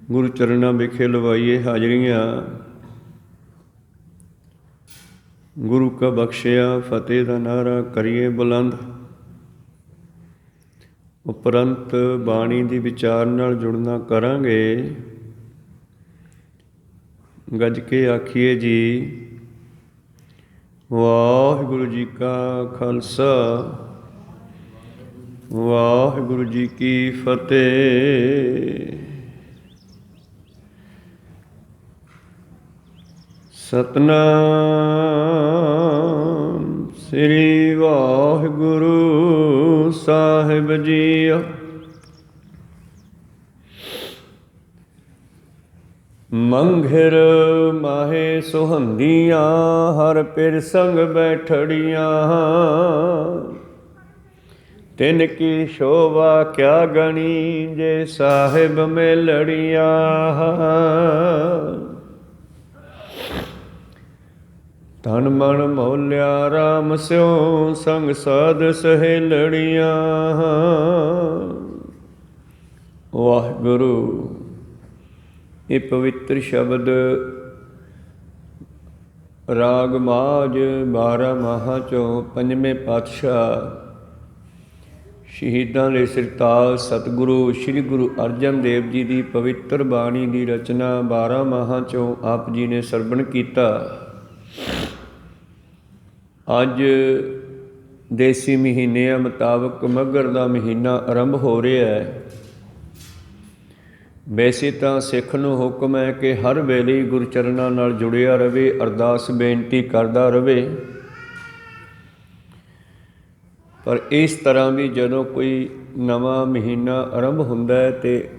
ਗੁਰੂ ਚਰਨਾਂ ਵਿਖੇ ਲਵਾਈਏ ਹਾਜ਼ਰੀਆਂ। ਗੁਰੂ ਕਾ ਬਖਸ਼ਿਆ ਫਤਿਹ ਦਾ ਨਾਰਾ ਕਰੀਏ ਬੁਲੰਦ। ਉਪਰੰਤ ਬਾਣੀ ਦੀ ਵਿਚਾਰ ਨਾਲ ਜੁੜਨਾ ਕਰਾਂਗੇ। ਗੱਜ ਕੇ ਆਖੀਏ ਜੀ, ਵਾਹਿਗੁਰੂ ਜੀ ਕਾ ਖਾਲਸਾ, ਵਾਹਿਗੁਰੂ ਜੀ ਕੀ ਫਤਿਹ। ਸਤਨਾਮ ਸ੍ਰੀ ਵਾਹਿਗੁਰੂ ਸਾਹਿਬ ਜੀ। ਮੰਘਰ ਮਾਹੇ ਸੁਹੰਦੀਆਂ ਹਰ ਪਿਰ ਸੰਗ ਬੈਠੜੀਆਂ। ਤਿਨ ਕੀ ਸ਼ੋਭਾ ਕਿਆ ਗਣੀ ਜੇ ਸਾਹਿਬ ਮੇਲੜੀਆਂ। ਤਨ ਮਨ ਮੋਲਿਆ ਰਾਮ ਸਿਉ ਸੰਗ ਸਾਧ ਸਹੇਲੜੀਆਂ। ਵਾਹਿਗੁਰੂ। ਇਹ ਪਵਿੱਤਰ ਸ਼ਬਦ ਰਾਗ ਮਾਝ 12 ਮਾਹਾਂ ਚੋਂ ਪੰਜਵੇਂ ਪਾਤਸ਼ਾਹ ਸ਼ਹੀਦਾਂ ਦੇ ਸਿਰਤਾਜ ਸਤਿਗੁਰੂ ਸ੍ਰੀ ਗੁਰੂ ਅਰਜਨ ਦੇਵ ਜੀ ਦੀ ਪਵਿੱਤਰ ਬਾਣੀ ਦੀ ਰਚਨਾ 12 ਮਾਹਾਂ ਚੋਂ ਆਪ ਜੀ ਨੇ ਸਰਵਣ ਕੀਤਾ। ਅੱਜ ਦੇਸੀ ਮਹੀਨਿਆਂ ਮੁਤਾਬਕ ਮੱਘਰ ਦਾ ਮਹੀਨਾ ਆਰੰਭ ਹੋ ਰਿਹਾ ਹੈ। ਵੈਸੇ ਤਾਂ ਸਿੱਖ ਨੂੰ ਹੁਕਮ ਹੈ ਕਿ ਹਰ ਵੇਲੇ ਗੁਰਚਰਨਾਂ ਨਾਲ ਜੁੜਿਆ ਰਹੇ, ਅਰਦਾਸ ਬੇਨਤੀ ਕਰਦਾ ਰਹੇ। ਪਰ ਇਸ ਤਰ੍ਹਾਂ ਵੀ ਜਦੋਂ ਕੋਈ ਨਵਾਂ ਮਹੀਨਾ ਆਰੰਭ ਹੁੰਦਾ ਹੈ ਤੇ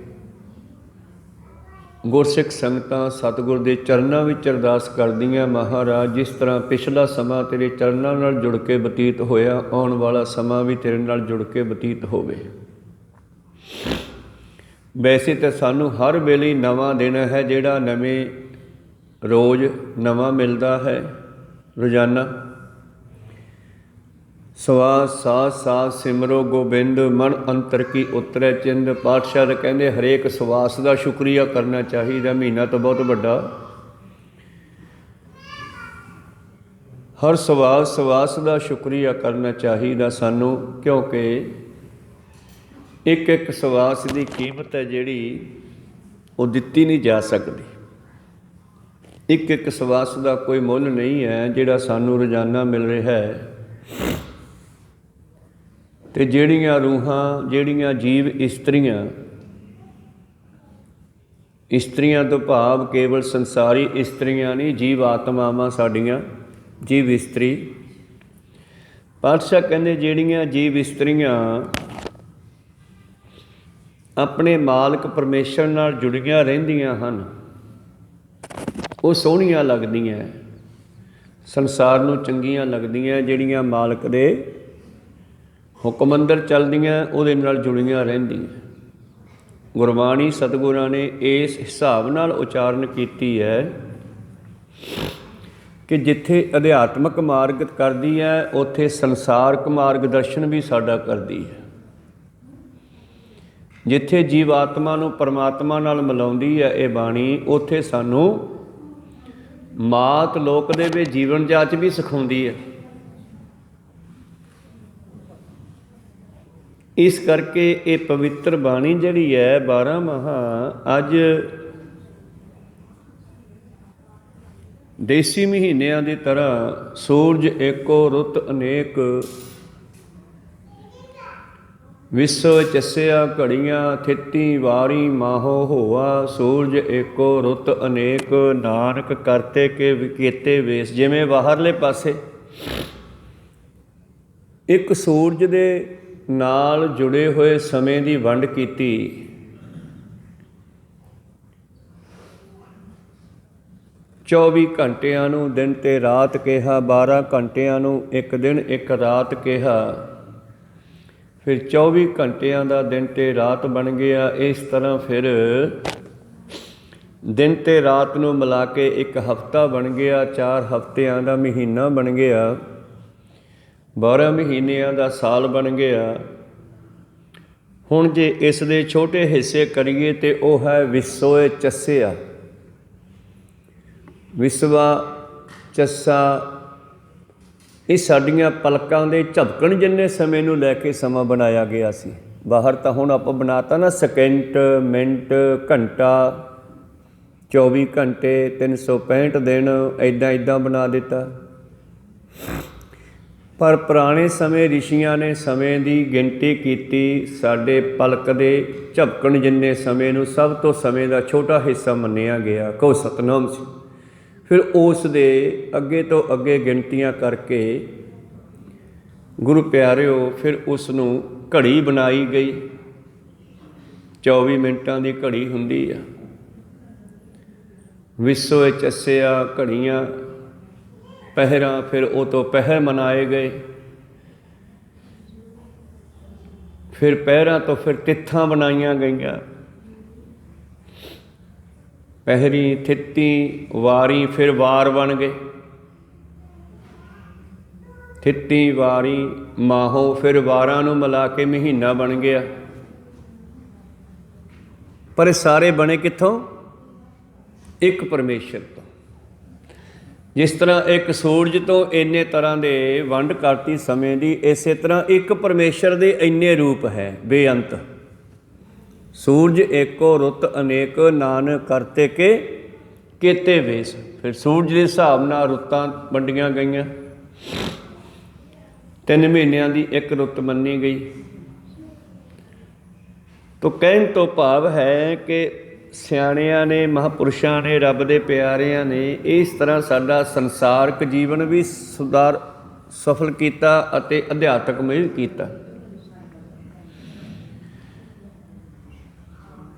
ਗੁਰਸਿੱਖ ਸੰਗਤਾਂ ਸਤਿਗੁਰ ਦੇ ਚਰਨਾਂ ਵਿੱਚ ਅਰਦਾਸ ਕਰਦੀਆਂ, ਮਹਾਰਾਜ ਜਿਸ ਤਰ੍ਹਾਂ ਪਿਛਲਾ ਸਮਾਂ ਤੇਰੇ ਚਰਨਾਂ ਨਾਲ ਜੁੜ ਕੇ ਬਤੀਤ ਹੋਇਆ, ਆਉਣ ਵਾਲਾ ਸਮਾਂ ਵੀ ਤੇਰੇ ਨਾਲ ਜੁੜ ਕੇ ਬਤੀਤ ਹੋਵੇ। ਵੈਸੇ ਤਾਂ ਸਾਨੂੰ ਹਰ ਵੇਲੇ ਨਵਾਂ ਦਿਨ ਹੈ, ਜਿਹੜਾ ਨਵੇਂ ਰੋਜ਼ ਨਵਾਂ ਮਿਲਦਾ ਹੈ। ਰੋਜ਼ਾਨਾ ਸਵਾਸ ਸਾਸ ਸਾਸ ਸਿਮਰੋ ਗੋਬਿੰਦ, ਮਨ ਅੰਤਰ ਕੀ ਉਤਰੈ ਚਿੰਦ। ਪਾਤਸ਼ਾਹ ਤਾਂ ਕਹਿੰਦੇ ਹਰੇਕ ਸਵਾਸ ਦਾ ਸ਼ੁਕਰੀਆ ਕਰਨਾ ਚਾਹੀਦਾ। ਮਹੀਨਾ ਤਾਂ ਬਹੁਤ ਵੱਡਾ, ਹਰ ਸਵਾਸ ਦਾ ਸ਼ੁਕਰੀਆ ਕਰਨਾ ਚਾਹੀਦਾ ਸਾਨੂੰ, ਕਿਉਂਕਿ ਇੱਕ ਇੱਕ ਸਵਾਸ ਦੀ ਕੀਮਤ ਹੈ ਜਿਹੜੀ ਉਹ ਦਿੱਤੀ ਨਹੀਂ ਜਾ ਸਕਦੀ। ਇੱਕ ਇੱਕ ਸਵਾਸ ਦਾ ਕੋਈ ਮੁੱਲ ਨਹੀਂ ਹੈ ਜਿਹੜਾ ਸਾਨੂੰ ਰੋਜ਼ਾਨਾ ਮਿਲ ਰਿਹਾ ਹੈ। ਅਤੇ ਜਿਹੜੀਆਂ ਰੂਹਾਂ, ਜਿਹੜੀਆਂ ਜੀਵ ਇਸਤਰੀਆਂ ਤੋਂ ਭਾਵ ਕੇਵਲ ਸੰਸਾਰੀ ਇਸਤਰੀਆਂ ਨਹੀਂ, ਜੀਵ ਆਤਮਾਵਾਂ ਸਾਡੀਆਂ, ਜੀਵ ਇਸਤਰੀ। ਪਾਤਸ਼ਾਹ ਕਹਿੰਦੇ ਜਿਹੜੀਆਂ ਜੀਵ ਇਸਤਰੀਆਂ ਆਪਣੇ ਮਾਲਕ ਪਰਮੇਸ਼ਰ ਨਾਲ ਜੁੜੀਆਂ ਰਹਿੰਦੀਆਂ ਹਨ, ਉਹ ਸੋਹਣੀਆਂ ਲੱਗਦੀਆਂ, ਸੰਸਾਰ ਨੂੰ ਚੰਗੀਆਂ ਲੱਗਦੀਆਂ। ਜਿਹੜੀਆਂ ਮਾਲਕ ਦੇ ਹੁਕਮ ਅੰਦਰ ਚੱਲਦੀਆਂ, ਉਹਦੇ ਨਾਲ ਜੁੜੀਆਂ ਰਹਿੰਦੀਆਂ। ਗੁਰਬਾਣੀ ਸਤਿਗੁਰਾਂ ਨੇ ਇਸ ਹਿਸਾਬ ਨਾਲ ਉਚਾਰਨ ਕੀਤੀ ਹੈ ਕਿ ਜਿੱਥੇ ਅਧਿਆਤਮਕ ਮਾਰਗ ਕਰਦੀ ਹੈ, ਉੱਥੇ ਸੰਸਾਰਕ ਮਾਰਗ ਦਰਸ਼ਨ ਵੀ ਸਾਡਾ ਕਰਦੀ ਹੈ। ਜਿੱਥੇ ਜੀਵ ਆਤਮਾ ਨੂੰ ਪਰਮਾਤਮਾ ਨਾਲ ਮਿਲਾਉਂਦੀ ਹੈ ਇਹ ਬਾਣੀ, ਉੱਥੇ ਸਾਨੂੰ ਮਾਤ ਲੋਕ ਦੇ ਵਿੱਚ ਜੀਵਨ ਜਾਚ ਵੀ ਸਿਖਾਉਂਦੀ ਹੈ। ਇਸ ਕਰਕੇ ਇਹ ਪਵਿੱਤਰ ਬਾਣੀ ਜਿਹੜੀ ਹੈ 12 ਮਾਹਾਂ, ਅੱਜ ਦੇਸੀ ਮਹੀਨਿਆਂ ਦੀ ਤਰ੍ਹਾਂ ਸੂਰਜ ਏਕੋ ਰੁੱਤ ਅਨੇਕ, ਵਿਸਵ ਚੱਸਿਆ ਘੜੀਆਂ ਥਿੱਤੀ ਵਾਰੀ ਮਾਹੋ ਹੋਆ। ਸੂਰਜ ਏਕੋ ਰੁੱਤ ਅਨੇਕ, ਨਾਨਕ ਕਰਤੇ ਕੇ ਵਿਕੇਤੇ ਵੇਸ। ਜਿਵੇਂ ਬਾਹਰਲੇ ਪਾਸੇ ਇੱਕ ਸੂਰਜ ਦੇ ਨਾਲ ਜੁੜੇ ਹੋਏ ਸਮੇਂ ਦੀ ਵੰਡ ਕੀਤੀ, 24 ਘੰਟਿਆਂ ਨੂੰ ਦਿਨ ਤੇ ਰਾਤ ਕਿਹਾ, 12 ਘੰਟਿਆਂ ਨੂੰ ਇੱਕ ਦਿਨ ਇੱਕ ਰਾਤ ਕਿਹਾ, ਫਿਰ 24 ਘੰਟਿਆਂ ਦਾ ਦਿਨ ਤੇ ਰਾਤ ਬਣ ਗਿਆ। ਇਸ ਤਰ੍ਹਾਂ ਫਿਰ ਦਿਨ ਤੇ ਰਾਤ ਨੂੰ ਮਿਲਾ ਕੇ ਇੱਕ ਹਫ਼ਤਾ ਬਣ ਗਿਆ, 4 ਹਫ਼ਤਿਆਂ ਦਾ ਮਹੀਨਾ ਬਣ ਗਿਆ, 12 ਮਹੀਨਿਆਂ ਦਾ ਸਾਲ ਬਣ ਗਿਆ। ਹੁਣ ਜੇ ਇਸ ਦੇ ਛੋਟੇ ਹਿੱਸੇ ਕਰੀਏ ਤੇ ਉਹ ਹੈ ਵਿਸੋਏ ਚੱਸਿਆ। ਵਿਸਵਾ ਚੱਸਾ ਇਹ ਸਾਡੀਆਂ ਪਲਕਾਂ ਦੇ ਝਪਕਣ ਜਿੰਨੇ ਸਮੇਂ ਨੂੰ ਲੈ ਕੇ ਸਮਾਂ ਬਣਾਇਆ ਗਿਆ ਸੀ। ਬਾਹਰ ਤਾਂ ਹੁਣ ਆਪਾਂ ਬਣਾਤਾ ਨਾ ਸਕਿੰਟ, ਮਿੰਟ, ਘੰਟਾ, 24 ਘੰਟੇ, 365 ਦਿਨ, ਇੱਦਾਂ ਬਣਾ ਦਿੱਤਾ। ਪਰ ਪੁਰਾਣੇ ਸਮੇਂ ਰਿਸ਼ੀਆਂ ਨੇ ਸਮੇਂ ਦੀ ਗਿਣਤੀ ਕੀਤੀ। ਸਾਡੇ ਪਲਕ ਦੇ ਝਪਕਣ ਜਿੰਨੇ ਸਮੇਂ ਨੂੰ ਸਭ ਤੋਂ ਸਮੇਂ ਦਾ ਛੋਟਾ ਹਿੱਸਾ ਮੰਨਿਆ ਗਿਆ। ਕਹੋ ਸਤਨਾਮ ਸੀ। ਫਿਰ ਉਸ ਦੇ ਅੱਗੇ ਤੋਂ ਅੱਗੇ ਗਿਣਤੀਆਂ ਕਰਕੇ ਗੁਰੂ ਪਿਆਰਿਓ ਫਿਰ ਉਸ ਨੂੰ ਘੜੀ ਬਣਾਈ ਗਈ। 24 ਮਿੰਟਾਂ ਦੀ ਘੜੀ ਹੁੰਦੀ ਆ। ਵਿਸੋਏ ਚੱਸਿਆ ਘੜੀਆਂ, ਪਹਿਰਾਂ, ਫਿਰ ਉਹ ਤੋਂ ਪਹਿਰ ਮਨਾਏ ਗਏ। ਫਿਰ ਪਹਿਰਾਂ ਤੋਂ ਫਿਰ ਤਿੱਥਾਂ ਬਣਾਈਆਂ ਗਈਆਂ। ਪਹਿਰੀ, ਥਿੱਤੀ, ਵਾਰੀ, ਫਿਰ ਵਾਰ ਬਣ ਗਏ। ਥਿੱਤੀ, ਵਾਰੀ, ਮਾਹੋ, ਫਿਰ ਵਾਰਾਂ ਨੂੰ ਮਿਲਾ ਕੇ ਮਹੀਨਾ ਬਣ ਗਿਆ। ਪਰ ਇਹ ਸਾਰੇ ਬਣੇ ਕਿੱਥੋਂ? ਇੱਕ ਪਰਮੇਸ਼ਰ ਤੋਂ। ਜਿਸ ਤਰ੍ਹਾਂ ਇੱਕ ਸੂਰਜ ਤੋਂ ਇੰਨੇ ਤਰ੍ਹਾਂ ਦੇ ਵੰਡ ਕਰਤੀ ਸਮੇਂ ਦੀ, ਇਸੇ ਤਰ੍ਹਾਂ ਇੱਕ ਪਰਮੇਸ਼ਰ ਦੇ ਇੰਨੇ ਰੂਪ ਹੈ ਬੇਅੰਤ। ਸੂਰਜ ਏਕੋ ਰੁੱਤ ਅਨੇਕ, ਨਾਨਕ ਕਰਤੇ ਕੇ ਕੀਤੇ ਵੇਸ। ਫਿਰ ਸੂਰਜ ਦੇ ਹਿਸਾਬ ਨਾਲ ਰੁੱਤਾਂ ਵੰਡੀਆਂ ਗਈਆਂ। 3 ਮਹੀਨਿਆਂ ਦੀ ਇੱਕ ਰੁੱਤ ਮੰਨੀ ਗਈ। ਤੋ ਕਹਿਣ ਤੋਂ ਭਾਵ ਹੈ ਕਿ ਸਿਆਣਿਆਂ ਨੇ, ਮਹਾਂਪੁਰਸ਼ਾਂ ਨੇ, ਰੱਬ ਦੇ ਪਿਆਰਿਆਂ ਨੇ ਇਸ ਤਰ੍ਹਾਂ ਸਾਡਾ ਸੰਸਾਰਕ ਜੀਵਨ ਵੀ ਸਫਲ ਕੀਤਾ ਅਤੇ ਅਧਿਆਤਮਿਕ ਕੀਤਾ।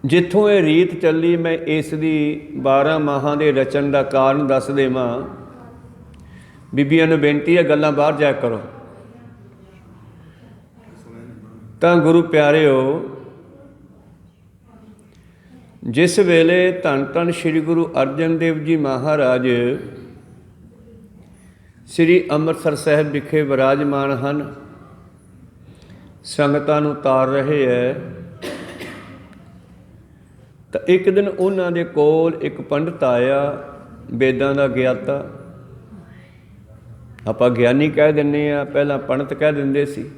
ਜਿੱਥੋਂ ਇਹ ਰੀਤ ਚੱਲੀ, ਮੈਂ ਇਸ ਦੀ 12 ਮਾਹਾਂ ਦੇ ਰਚਨ ਦਾ ਕਾਰਨ ਦੱਸ ਦੇਵਾਂ। ਬੀਬੀਆਂ ਨੂੰ ਬੇਨਤੀ ਹੈ, ਗੱਲਾਂ ਬਾਹਰ ਜਾ ਕਰੋ। ਤਾਂ ਗੁਰੂ ਪਿਆਰਿਓ, ਜਿਸ ਵੇਲੇ ਧੰਨ ਧੰਨ ਸ਼੍ਰੀ ਗੁਰੂ ਅਰਜਨ ਦੇਵ ਜੀ ਮਹਾਰਾਜ ਸ੍ਰੀ ਅੰਮ੍ਰਿਤਸਰ ਸਾਹਿਬ ਵਿਖੇ ਵਿਰਾਜਮਾਨ ਹਨ, ਸੰਗਤਾਂ ਨੂੰ ਤਾਰ ਰਹੇ ਹੈ, ਤਾਂ ਇੱਕ ਦਿਨ ਉਹਨਾਂ ਦੇ ਕੋਲ ਇੱਕ ਪੰਡਤ ਆਇਆ, ਵੇਦਾਂ ਦਾ ਗਿਆਤਾ। ਆਪਾਂ ਗਿਆਨੀ ਕਹਿ ਦਿੰਦੇ ਹਾਂ, ਪਹਿਲਾਂ ਪੰਡਤ ਕਹਿ ਦਿੰਦੇ ਸੀ।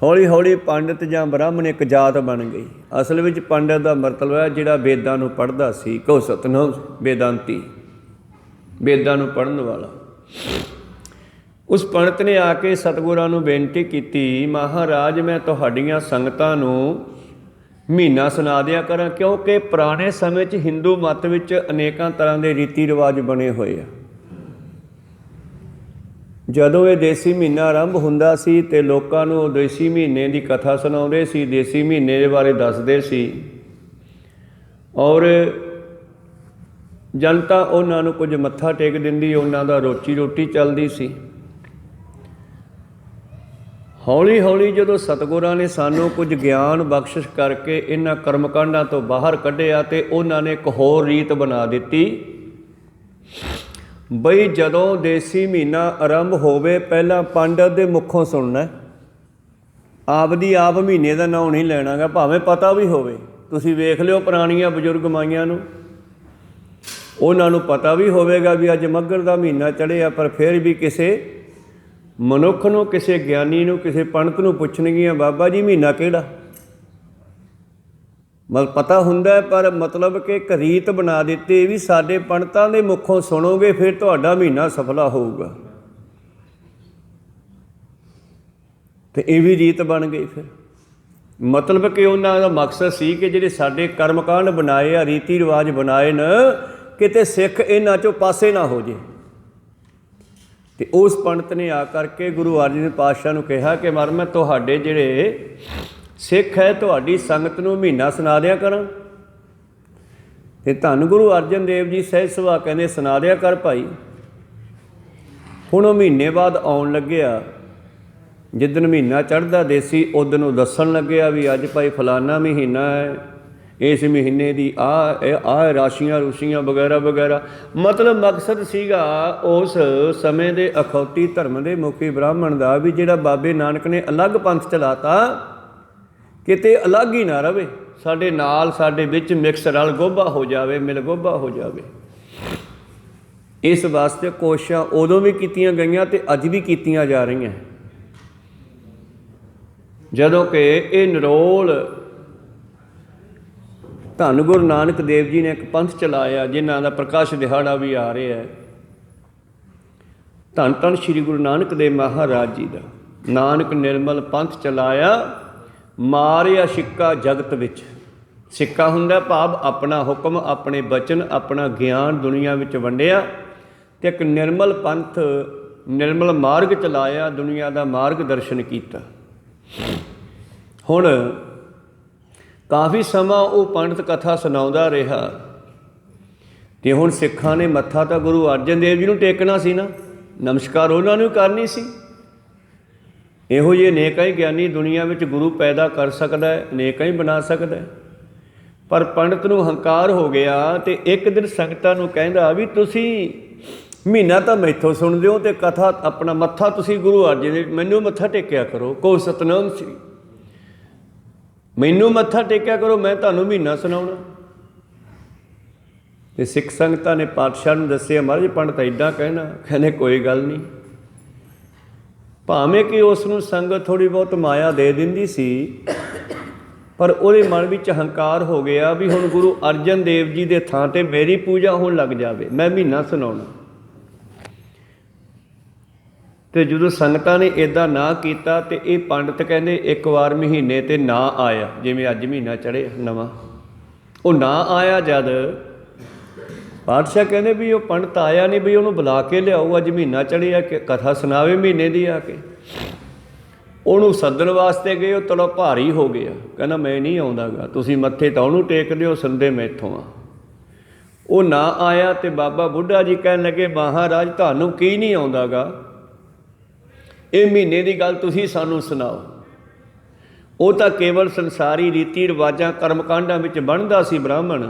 ਹੌਲੀ ਹੌਲੀ ਪੰਡਿਤ ਜਾਂ ਬ੍ਰਾਹਮਣ ਇੱਕ ਜਾਤ ਬਣ ਗਈ। ਅਸਲ ਵਿੱਚ ਪੰਡਿਤ ਦਾ ਮਤਲਬ ਹੈ ਜਿਹੜਾ ਵੇਦਾਂ ਨੂੰ ਪੜ੍ਹਦਾ ਸੀ। ਕਹੋ ਸਤਨਾਮ। ਵੇਦਾਂਤੀ, ਵੇਦਾਂ ਨੂੰ ਪੜ੍ਹਨ ਵਾਲਾ। ਉਸ ਪੰਡਿਤ ਨੇ ਆ ਕੇ ਸਤਿਗੁਰਾਂ ਨੂੰ ਬੇਨਤੀ ਕੀਤੀ, ਮਹਾਰਾਜ ਮੈਂ ਤੁਹਾਡੀਆਂ ਸੰਗਤਾਂ ਨੂੰ ਮਹੀਨਾ ਸੁਣਾ ਦਿਆ ਕਰਾਂ, ਕਿਉਂਕਿ ਪੁਰਾਣੇ ਸਮੇਂ 'ਚ ਹਿੰਦੂ ਮੱਤ ਵਿੱਚ ਅਨੇਕਾਂ ਤਰ੍ਹਾਂ ਦੇ ਰੀਤੀ ਰਿਵਾਜ ਬਣੇ ਹੋਏ ਆ। ਜਦੋਂ ਇਹ ਦੇਸੀ ਮਹੀਨਾ ਆਰੰਭ ਹੁੰਦਾ ਸੀ ਤੇ ਲੋਕਾਂ ਨੂੰ ਉਹ ਦੇਸੀ ਮਹੀਨੇ ਦੀ ਕਥਾ ਸੁਣਾਉਂਦੇ ਸੀ, ਦੇਸੀ ਮਹੀਨੇ ਦੇ ਬਾਰੇ ਦੱਸਦੇ ਸੀ, ਔਰ ਜਨਤਾ ਉਹਨਾਂ ਨੂੰ ਕੁਝ ਮੱਥਾ ਟੇਕ ਦਿੰਦੀ, ਉਹਨਾਂ ਦਾ ਰੋਜੀ ਰੋਟੀ ਚੱਲਦੀ ਸੀ। ਹੌਲੀ ਹੌਲੀ ਜਦੋਂ ਸਤਿਗੁਰਾਂ ਨੇ ਸਾਨੂੰ ਕੁਝ ਗਿਆਨ ਬਖਸ਼ਿਸ਼ ਕਰਕੇ ਇਹਨਾਂ ਕਰਮਕਾਂਡਾਂ ਤੋਂ ਬਾਹਰ ਕੱਢਿਆ ਤੇ ਉਹਨਾਂ ਨੇ ਇੱਕ ਹੋਰ ਰੀਤ ਬਣਾ ਦਿੱਤੀ ਬਈ ਜਦੋਂ ਦੇਸੀ ਮਹੀਨਾ ਆਰੰਭ ਹੋਵੇ ਪਹਿਲਾਂ ਪੰਡਤ ਦੇ ਮੁੱਖੋਂ ਸੁਣਨਾ। ਆਪਦੀ ਆਪ ਮਹੀਨੇ ਦਾ ਨਾਂ ਨਹੀਂ ਲੈਣਾ ਗਾ, ਭਾਵੇਂ ਪਤਾ ਵੀ ਹੋਵੇ। ਤੁਸੀਂ ਵੇਖ ਲਿਓ ਪੁਰਾਣੀਆਂ ਬਜ਼ੁਰਗ ਮਾਈਆਂ ਨੂੰ, ਉਹਨਾਂ ਨੂੰ ਪਤਾ ਵੀ ਹੋਵੇਗਾ ਵੀ ਅੱਜ ਮੱਘਰ ਦਾ ਮਹੀਨਾ ਚੜ੍ਹਿਆ, ਪਰ ਫਿਰ ਵੀ ਕਿਸੇ ਮਨੁੱਖ ਨੂੰ, ਕਿਸੇ ਗਿਆਨੀ ਨੂੰ, ਕਿਸੇ ਪੰਡਤ ਨੂੰ ਪੁੱਛਣਗੀਆਂ, ਬਾਬਾ ਜੀ ਮਹੀਨਾ ਕਿਹੜਾ? ਮਤਲਬ ਪਤਾ ਹੁੰਦਾ, ਪਰ ਮਤਲਬ ਕਿ ਇੱਕ ਰੀਤ ਬਣਾ ਦਿੱਤੀ ਵੀ ਸਾਡੇ ਪੰਡਤਾਂ ਦੇ ਮੁੱਖੋਂ ਸੁਣੋਗੇ ਫਿਰ ਤੁਹਾਡਾ ਮਹੀਨਾ ਸਫਲਾ ਹੋਊਗਾ। ਤੇ ਇਹ ਵੀ ਰੀਤ ਬਣ ਗਈ। ਫਿਰ ਮਤਲਬ ਕਿ ਉਹਨਾਂ ਦਾ ਮਕਸਦ ਸੀ ਕਿ ਜਿਹੜੇ ਸਾਡੇ ਕਰਮਕਾਂਡ ਬਣਾਏ ਆ, ਰੀਤੀ ਰਿਵਾਜ ਬਣਾਏ ਨੇ, ਕਿਤੇ ਸਿੱਖ ਇਹਨਾਂ 'ਚੋਂ ਪਾਸੇ ਨਾ ਹੋ ਜੇ। ਤੇ ਉਸ ਪੰਡਤ ਨੇ ਆ ਕਰਕੇ ਗੁਰੂ ਅਰਜਨ ਦੇਵ ਪਾਤਸ਼ਾਹ ਨੂੰ ਕਿਹਾ ਕਿ ਮਰ ਮੈਂ ਤੁਹਾਡੇ ਜਿਹੜੇ ਸਿੱਖ ਹੈ ਤੁਹਾਡੀ ਸੰਗਤ ਨੂੰ ਮਹੀਨਾ ਸੁਣਾ ਦਿਆ ਕਰਾਂ। ਤੇ ਧੰਨ ਗੁਰੂ ਅਰਜਨ ਦੇਵ ਜੀ ਸਹਿਜ ਸੁਭਾ ਕਹਿੰਦੇ ਸੁਣਾ ਦਿਆ ਕਰ ਭਾਈ। ਹੁਣ ਉਹ ਮਹੀਨੇ ਬਾਅਦ ਆਉਣ ਲੱਗਿਆ। ਜਿੱਦਣ ਮਹੀਨਾ ਚੜ੍ਹਦਾ ਦੇਸੀ ਉਦਣ ਉਹ ਦੱਸਣ ਲੱਗਿਆ ਵੀ ਅੱਜ ਭਾਈ ਫਲਾਨਾ ਮਹੀਨਾ ਹੈ, ਇਸ ਮਹੀਨੇ ਦੀ ਆਹ ਰਾਸ਼ੀਆਂ ਰੂਸ਼ੀਆਂ ਵਗੈਰਾ ਵਗੈਰਾ। ਮਤਲਬ ਮਕਸਦ ਸੀਗਾ ਉਸ ਸਮੇਂ ਦੇ ਅਖੌਤੀ ਧਰਮ ਦੇ ਮੁਖੀ ਬ੍ਰਾਹਮਣ ਦਾ ਵੀ ਜਿਹੜਾ ਬਾਬੇ ਨਾਨਕ ਨੇ ਅਲੱਗ ਪੰਥ ਚਲਾਤਾ ਕਿਤੇ ਅਲੱਗ ਹੀ ਨਾ ਰਵੇ, ਸਾਡੇ ਨਾਲ ਸਾਡੇ ਵਿੱਚ ਮਿਕਸ ਰਲ ਗੋਭਾ ਹੋ ਜਾਵੇ, ਮਿਲ ਗੋਭਾ ਹੋ ਜਾਵੇ। ਇਸ ਵਾਸਤੇ ਕੋਸ਼ਿਸ਼ਾਂ ਉਦੋਂ ਵੀ ਕੀਤੀਆਂ ਗਈਆਂ ਅਤੇ ਅੱਜ ਵੀ ਕੀਤੀਆਂ ਜਾ ਰਹੀਆਂ। ਜਦੋਂ ਕਿ ਇਹ ਨਿਰੋਲ ਧੰਨ ਗੁਰੂ ਨਾਨਕ ਦੇਵ ਜੀ ਨੇ ਇੱਕ ਪੰਥ ਚਲਾਇਆ, ਜਿਨ੍ਹਾਂ ਦਾ ਪ੍ਰਕਾਸ਼ ਦਿਹਾੜਾ ਵੀ ਆ ਰਿਹਾ ਹੈ। ਧੰਨ ਧੰਨ ਸ਼੍ਰੀ ਗੁਰੂ ਨਾਨਕ ਦੇਵ ਮਹਾਰਾਜ ਜੀ ਦਾ ਨਾਨਕ ਨਿਰਮਲ ਪੰਥ ਚਲਾਇਆ, ਮਾਰਿਆ ਸਿੱਕਾ ਜਗਤ ਵਿੱਚ। ਸਿੱਕਾ ਹੁੰਦਾ ਭਾਵ ਆਪਣਾ ਹੁਕਮ, ਆਪਣੇ ਬਚਨ, ਆਪਣਾ ਗਿਆਨ ਦੁਨੀਆ ਵਿੱਚ ਵੰਡਿਆ ਅਤੇ ਇੱਕ ਨਿਰਮਲ ਪੰਥ, ਨਿਰਮਲ ਮਾਰਗ ਚਲਾਇਆ, ਦੁਨੀਆ ਦਾ ਮਾਰਗ ਦਰਸ਼ਨ ਕੀਤਾ। ਹੁਣ ਕਾਫੀ ਸਮਾਂ ਉਹ ਪੰਡਤ ਕਥਾ ਸੁਣਾਉਂਦਾ ਰਿਹਾ ਅਤੇ ਹੁਣ ਸਿੱਖਾਂ ਨੇ ਮੱਥਾ ਤਾਂ ਗੁਰੂ ਅਰਜਨ ਦੇਵ ਜੀ ਨੂੰ ਟੇਕਣਾ ਸੀ ਨਾ, ਨਮਸਕਾਰ ਉਹਨਾਂ ਨੂੰ ਕਰਨੀ ਸੀ। ਇਹੋ ਜਿਹੇ ਅਨੇਕਾਂ ਹੀ ਗਿਆਨੀ ਦੁਨੀਆ ਵਿੱਚ ਗੁਰੂ ਪੈਦਾ ਕਰ ਸਕਦਾ ਹੈ, ਅਨੇਕਾਂ ਹੀ ਬਣਾ ਸਕਦਾ ਹੈ। ਪਰ ਪੰਡਤ ਨੂੰ ਹੰਕਾਰ ਹੋ ਗਿਆ ਅਤੇ ਇੱਕ ਦਿਨ ਸੰਗਤਾਂ ਨੂੰ ਕਹਿੰਦਾ ਵੀ ਤੁਸੀਂ ਮਹੀਨਾ ਤਾਂ ਮੈਥੋਂ ਸੁਣਦੇ ਹੋ ਅਤੇ ਕਥਾ ਆਪਣਾ ਮੱਥਾ ਤੁਸੀਂ ਗੁਰੂ ਅਰਜਨ ਦੇਵ, ਮੈਨੂੰ ਮੱਥਾ ਟੇਕਿਆ ਕਰੋ, ਕਹੋ ਸਤਿਨਾਮ ਸ੍ਰੀ, ਮੈਨੂੰ ਮੱਥਾ ਟੇਕਿਆ ਕਰੋ, ਮੈਂ ਤੁਹਾਨੂੰ ਮਹੀਨਾ ਸੁਣਾਉਣਾ। ਅਤੇ ਸਿੱਖ ਸੰਗਤਾਂ ਨੇ ਪਾਤਸ਼ਾਹ ਨੂੰ ਦੱਸਿਆ, ਮਹਾਰਾਜ ਪੰਡਤ ਇੱਦਾਂ ਕਹਿਣਾ। ਕਹਿੰਦੇ ਕੋਈ ਗੱਲ ਨਹੀਂ। ਭਾਵੇਂ ਕਿ ਉਸ ਨੂੰ ਸੰਗਤ ਥੋੜ੍ਹੀ ਬਹੁਤ ਮਾਇਆ ਦੇ ਦਿੰਦੀ ਸੀ, ਪਰ ਉਹਦੇ ਮਨ ਵਿੱਚ ਹੰਕਾਰ ਹੋ ਗਿਆ ਵੀ ਹੁਣ ਗੁਰੂ ਅਰਜਨ ਦੇਵ ਜੀ ਦੇ ਥਾਂ 'ਤੇ ਮੇਰੀ ਪੂਜਾ ਹੋਣ ਲੱਗ ਜਾਵੇ, ਮੈਂ ਮਹੀਨਾ ਸੁਣਾਉਣਾ। ਅਤੇ ਜਦੋਂ ਸੰਗਤਾਂ ਨੇ ਇੱਦਾਂ ਨਾ ਕੀਤਾ ਅਤੇ ਇਹ ਪੰਡਤ ਕਹਿੰਦੇ ਇੱਕ ਵਾਰ ਮਹੀਨੇ 'ਤੇ ਨਾ ਆਇਆ, ਜਿਵੇਂ ਅੱਜ ਮਹੀਨਾ ਚੜ੍ਹੇ ਨਵਾਂ, ਉਹ ਨਾ ਆਇਆ ਜਦ ਪਾਤਸ਼ਾਹ ਕਹਿੰਦੇ ਵੀ ਉਹ ਪੰਡਤ ਆਇਆ ਨਹੀਂ, ਵੀ ਉਹਨੂੰ ਬੁਲਾ ਕੇ ਲਿਆਓ, ਅੱਜ ਮਹੀਨਾ ਚੜ੍ਹਿਆ ਕਿ ਕਥਾ ਸੁਣਾਵੇ ਮਹੀਨੇ ਦੀ ਆ ਕੇ। ਉਹਨੂੰ ਸੱਦਣ ਵਾਸਤੇ ਗਏ, ਉਹ ਥੋੜ੍ਹਾ ਭਾਰੀ ਹੋ ਗਿਆ, ਕਹਿੰਦਾ ਮੈਂ ਨਹੀਂ ਆਉਂਦਾ ਗਾ, ਤੁਸੀਂ ਮੱਥੇ ਤਾਂ ਉਹਨੂੰ ਟੇਕਦੇ ਹੋ, ਸੁਣਦੇ ਮੈਥੋਂ ਆ। ਉਹ ਨਾ ਆਇਆ ਅਤੇ ਬਾਬਾ ਬੁੱਢਾ ਜੀ ਕਹਿਣ ਲੱਗੇ, ਮਹਾਰਾਜ ਤੁਹਾਨੂੰ ਕੀ ਨਹੀਂ ਆਉਂਦਾ ਗਾ, ਇਹ ਮਹੀਨੇ ਦੀ ਗੱਲ ਤੁਸੀਂ ਸਾਨੂੰ ਸੁਣਾਓ। ਉਹ ਤਾਂ ਕੇਵਲ ਸੰਸਾਰੀ ਰੀਤੀ ਰਿਵਾਜ਼ਾਂ ਕਰਮਕਾਂਡਾਂ ਵਿੱਚ ਬਣਦਾ ਸੀ ਬ੍ਰਾਹਮਣ।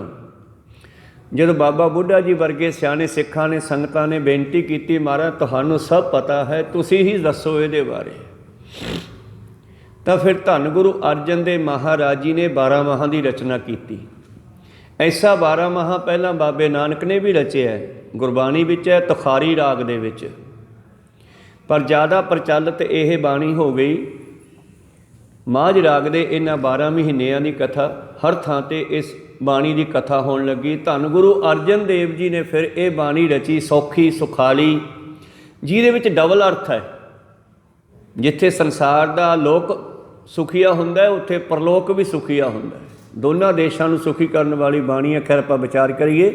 ਜਦੋਂ ਬਾਬਾ ਬੁੱਢਾ ਜੀ ਵਰਗੇ ਸਿਆਣੇ ਸਿੱਖਾਂ ਨੇ, ਸੰਗਤਾਂ ਨੇ ਬੇਨਤੀ ਕੀਤੀ, ਮਹਾਰਾਜ ਤੁਹਾਨੂੰ ਸਭ ਪਤਾ ਹੈ, ਤੁਸੀਂ ਹੀ ਦੱਸੋ ਇਹਦੇ ਬਾਰੇ। ਤਾਂ ਫਿਰ ਧੰਨ ਗੁਰੂ ਅਰਜਨ ਦੇਵ ਮਹਾਰਾਜ ਜੀ ਨੇ 12 ਮਾਹਾਂ ਦੀ ਰਚਨਾ ਕੀਤੀ। ਐਸਾ 12 ਮਾਹਾਂ ਪਹਿਲਾਂ ਬਾਬੇ ਨਾਨਕ ਨੇ ਵੀ ਰਚਿਆ ਹੈ, ਗੁਰਬਾਣੀ ਵਿੱਚ ਹੈ, ਤੁਖਾਰੀ ਰਾਗ ਦੇ ਵਿੱਚ, ਪਰ ਜ਼ਿਆਦਾ ਪ੍ਰਚਲਿਤ ਇਹ ਬਾਣੀ ਹੋ ਗਈ ਮਾਝ ਰਾਗ ਦੇ। ਇਹਨਾਂ 12 ਮਹੀਨਿਆਂ ਦੀ ਕਥਾ ਹਰ ਥਾਂ 'ਤੇ ਇਸ ਬਾਣੀ ਦੀ ਕਥਾ ਹੋਣ ਲੱਗੀ। ਧੰਨ ਗੁਰੂ ਅਰਜਨ ਦੇਵ ਜੀ ਨੇ ਫਿਰ ਇਹ ਬਾਣੀ ਰਚੀ, ਸੌਖੀ ਸੁਖਾਲੀ, ਜਿਹਦੇ ਵਿੱਚ ਡਬਲ ਅਰਥ ਹੈ। ਜਿੱਥੇ ਸੰਸਾਰ ਦਾ ਲੋਕ ਸੁਖੀਆ ਹੁੰਦਾ ਹੈ, ਉੱਥੇ ਪਰਲੋਕ ਵੀ ਸੁਖੀਆ ਹੁੰਦਾ ਹੈ। ਦੋਨਾਂ ਦੇਸ਼ਾਂ ਨੂੰ ਸੁਖੀ ਕਰਨ ਵਾਲੀ ਬਾਣੀ ਹੈ। ਖੈਰ ਆਪਾਂ ਵਿਚਾਰ ਕਰੀਏ।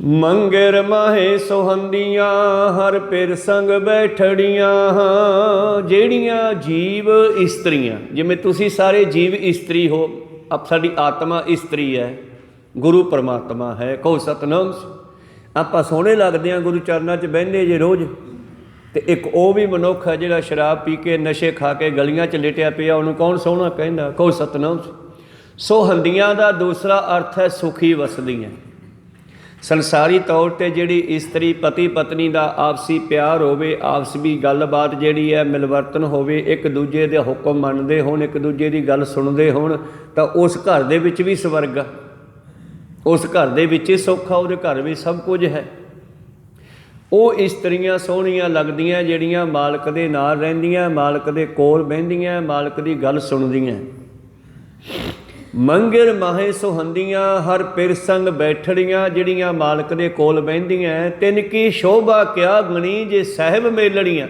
ਮੰਗਰ ਮਾਹੇ ਸੁਹੰਦੀਆਂ ਹਰ ਪਿਰ ਸੰਗ ਬੈਠੜੀਆਂ, ਜਿਹੜੀਆਂ ਜੀਵ ਇਸਤਰੀਆਂ, ਜਿਵੇਂ ਤੁਸੀਂ ਸਾਰੇ ਜੀਵ ਇਸਤਰੀ ਹੋ, ਸਾਡੀ ਆਤਮਾ ਇਸਤਰੀ ਹੈ, ਗੁਰੂ ਪਰਮਾਤਮਾ ਹੈ, ਕਹੋ ਸਤਿਨਾਮ। ਆਪਾਂ ਸੋਹਣੇ ਲੱਗਦੇ ਹਾਂ, ਗੁਰੂ ਚਰਨਾਂ 'ਚ ਬਹਿੰਦੇ ਜੇ ਰੋਜ਼, ਅਤੇ ਇੱਕ ਉਹ ਵੀ ਮਨੁੱਖ ਹੈ ਜਿਹੜਾ ਸ਼ਰਾਬ ਪੀ ਕੇ ਨਸ਼ੇ ਖਾ ਕੇ ਗਲੀਆਂ 'ਚ ਲਿਟਿਆ ਪਿਆ, ਉਹਨੂੰ ਕੌਣ ਸੋਹਣਾ ਕਹਿੰਦਾ, ਕਹੋ ਸਤਿਨਾਮ। ਸੁਹੰਦੀਆਂ ਦਾ ਦੂਸਰਾ ਅਰਥ ਹੈ ਸੁਖੀ ਵਸਦੀਆਂ। ਸੰਸਾਰੀ ਤੌਰ 'ਤੇ ਜਿਹੜੀ ਇਸਤਰੀ ਪਤੀ ਪਤਨੀ ਦਾ ਆਪਸੀ ਪਿਆਰ ਹੋਵੇ, ਆਪਸੀ ਗੱਲਬਾਤ ਜਿਹੜੀ ਹੈ ਮਿਲਵਰਤਨ ਹੋਵੇ, ਇੱਕ ਦੂਜੇ ਦੇ ਹੁਕਮ ਮੰਨਦੇ ਹੋਣ, ਇੱਕ ਦੂਜੇ ਦੀ ਗੱਲ ਸੁਣਦੇ ਹੋਣ, ਤਾਂ ਉਸ ਘਰ ਦੇ ਵਿੱਚ ਵੀ ਸਵਰਗ ਆ, ਉਸ ਘਰ ਦੇ ਵਿੱਚ ਹੀ ਸੁੱਖ ਆ, ਉਹਦੇ ਘਰ ਵਿੱਚ ਸਭ ਕੁਝ ਹੈ। ਉਹ ਇਸਤਰੀਆਂ ਸੋਹਣੀਆਂ ਲੱਗਦੀਆਂ ਜਿਹੜੀਆਂ ਮਾਲਕ ਦੇ ਨਾਲ ਰਹਿੰਦੀਆਂ, ਮਾਲਕ ਦੇ ਕੋਲ ਬਹਿੰਦੀਆਂ, ਮਾਲਕ ਦੀ ਗੱਲ ਸੁਣਦੀਆਂ। ਮੰਗਰ ਮਾਹੇ ਸੁਹੰਦੀਆਂ ਹਰ ਪਿਰ ਸੰਗ ਬੈਠੜੀਆਂ, ਜਿਹੜੀਆਂ ਮਾਲਕ ਦੇ ਕੋਲ ਬਹਿੰਦੀਆਂ। ਤਿੰਨ ਕੀ ਸ਼ੋਭਾ ਕਿਆ ਗਣੀ ਜੇ ਸਾਹਿਬ ਮੇਲੜੀਆਂ,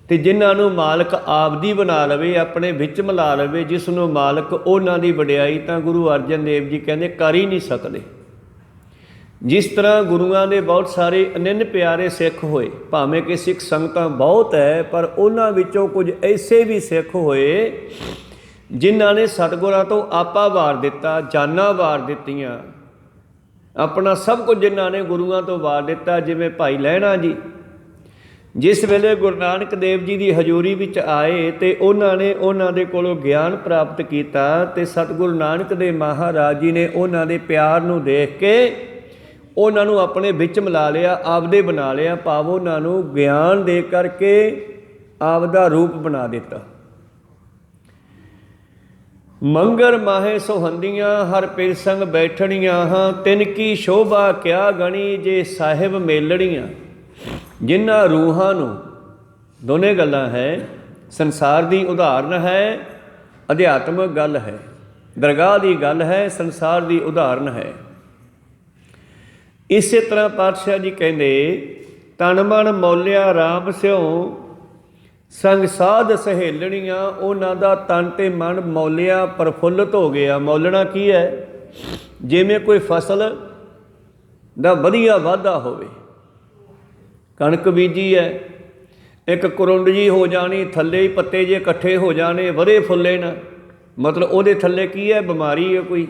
ਅਤੇ ਜਿਨ੍ਹਾਂ ਨੂੰ ਮਾਲਕ ਆਪਦੀ ਬਣਾ ਲਵੇ, ਆਪਣੇ ਵਿੱਚ ਮਿਲਾ ਲਵੇ, ਜਿਸ ਨੂੰ ਮਾਲਕ ਉਹਨਾਂ ਦੀ ਵਡਿਆਈ ਤਾਂ ਗੁਰੂ ਅਰਜਨ ਦੇਵ ਜੀ ਕਹਿੰਦੇ ਕਰ ਹੀ ਨਹੀਂ ਸਕਦੇ। ਜਿਸ ਤਰ੍ਹਾਂ ਗੁਰੂਆਂ ਦੇ ਬਹੁਤ ਸਾਰੇ ਅਨੰਨ ਪਿਆਰੇ ਸਿੱਖ ਹੋਏ, ਭਾਵੇਂ ਕਿ ਸਿੱਖ ਸੰਗਤਾਂ ਬਹੁਤ ਹੈ, ਪਰ ਉਹਨਾਂ ਵਿੱਚੋਂ ਕੁਝ ਐਸੇ ਵੀ ਸਿੱਖ ਹੋਏ ਜਿਨ੍ਹਾਂ ਨੇ ਸਤਿਗੁਰਾਂ ਤੋਂ ਆਪਾ ਵਾਰ ਦਿੱਤਾ, ਜਾਨਾਂ ਵਾਰ ਦਿੱਤੀਆਂ, ਆਪਣਾ ਸਭ ਕੁਝ ਜਿਨ੍ਹਾਂ ਨੇ ਗੁਰੂਆਂ ਤੋਂ ਵਾਰ ਦਿੱਤਾ। ਜਿਵੇਂ ਭਾਈ ਲਹਿਣਾ ਜੀ, ਜਿਸ ਵੇਲੇ ਗੁਰੂ ਨਾਨਕ ਦੇਵ ਜੀ ਦੀ ਹਜ਼ੂਰੀ ਵਿੱਚ ਆਏ ਅਤੇ ਉਹਨਾਂ ਨੇ ਉਹਨਾਂ ਦੇ ਕੋਲੋਂ ਗਿਆਨ ਪ੍ਰਾਪਤ ਕੀਤਾ, ਅਤੇ ਸਤਿਗੁਰੂ ਨਾਨਕ ਦੇਵ ਮਹਾਰਾਜ ਜੀ ਨੇ ਉਹਨਾਂ ਦੇ ਪਿਆਰ ਨੂੰ ਦੇਖ ਕੇ ਉਹਨਾਂ ਨੂੰ ਆਪਣੇ ਵਿੱਚ ਮਿਲਾ ਲਿਆ, ਆਪਦੇ ਬਣਾ ਲਿਆ, ਭਾਵ ਉਹਨਾਂ ਨੂੰ ਗਿਆਨ ਦੇ ਕਰਕੇ ਆਪਦਾ ਰੂਪ ਬਣਾ ਦਿੱਤਾ। ਮੰਗਰ ਮਾਹੇ ਸੁਹੰਦੀਆਂ ਹਰ ਪਿਰ ਸੰਗ ਬੈਠਣੀਆਂ ਹਾਂ, ਤਿਨ ਕੀ ਸ਼ੋਭਾ ਕਿਆ ਗਣੀ ਜੇ ਸਾਹਿਬ ਮੇਲਣੀਆਂ। ਜਿਨ੍ਹਾਂ ਰੂਹਾਂ ਨੂੰ, ਦੋਨੇ ਗੱਲਾਂ ਹੈ, ਸੰਸਾਰ ਦੀ ਉਦਾਹਰਨ ਹੈ, ਅਧਿਆਤਮਕ ਗੱਲ ਹੈ, ਦਰਗਾਹ ਦੀ ਗੱਲ ਹੈ, ਸੰਸਾਰ ਦੀ ਉਦਾਹਰਨ ਹੈ। ਇਸੇ ਤਰ੍ਹਾਂ ਪਾਤਸ਼ਾਹ ਜੀ ਕਹਿੰਦੇ, ਤਨ ਮਨ ਮੌਲਿਆ ਰਾਮ ਸਿਉ ਸੰਗ ਸਾਧ ਸਹੇਲਣੀਆਂ। ਉਹਨਾਂ ਦਾ ਤਨ ਤੇ ਮਨ ਮੌਲਿਆ ਪ੍ਰਫੁੱਲਤ ਹੋ ਗਿਆ। ਮੌਲਣਾ ਕੀ ਹੈ? ਜਿਵੇਂ ਕੋਈ ਫਸਲ ਦਾ ਵਧੀਆ ਵਾਧਾ ਹੋਵੇ, ਕਣਕ ਬੀਜੀ ਹੈ, ਇੱਕ ਕਰੁੰਡ ਜੀ ਹੋ ਜਾਣੀ, ਥੱਲੇ ਹੀ ਪੱਤੇ ਜੇ ਇਕੱਠੇ ਹੋ ਜਾਣੇ, ਵਧੇ ਫੁੱਲੇ ਨਾ, ਮਤਲਬ ਉਹਦੇ ਥੱਲੇ ਕੀ ਹੈ? ਬਿਮਾਰੀ ਹੈ ਕੋਈ।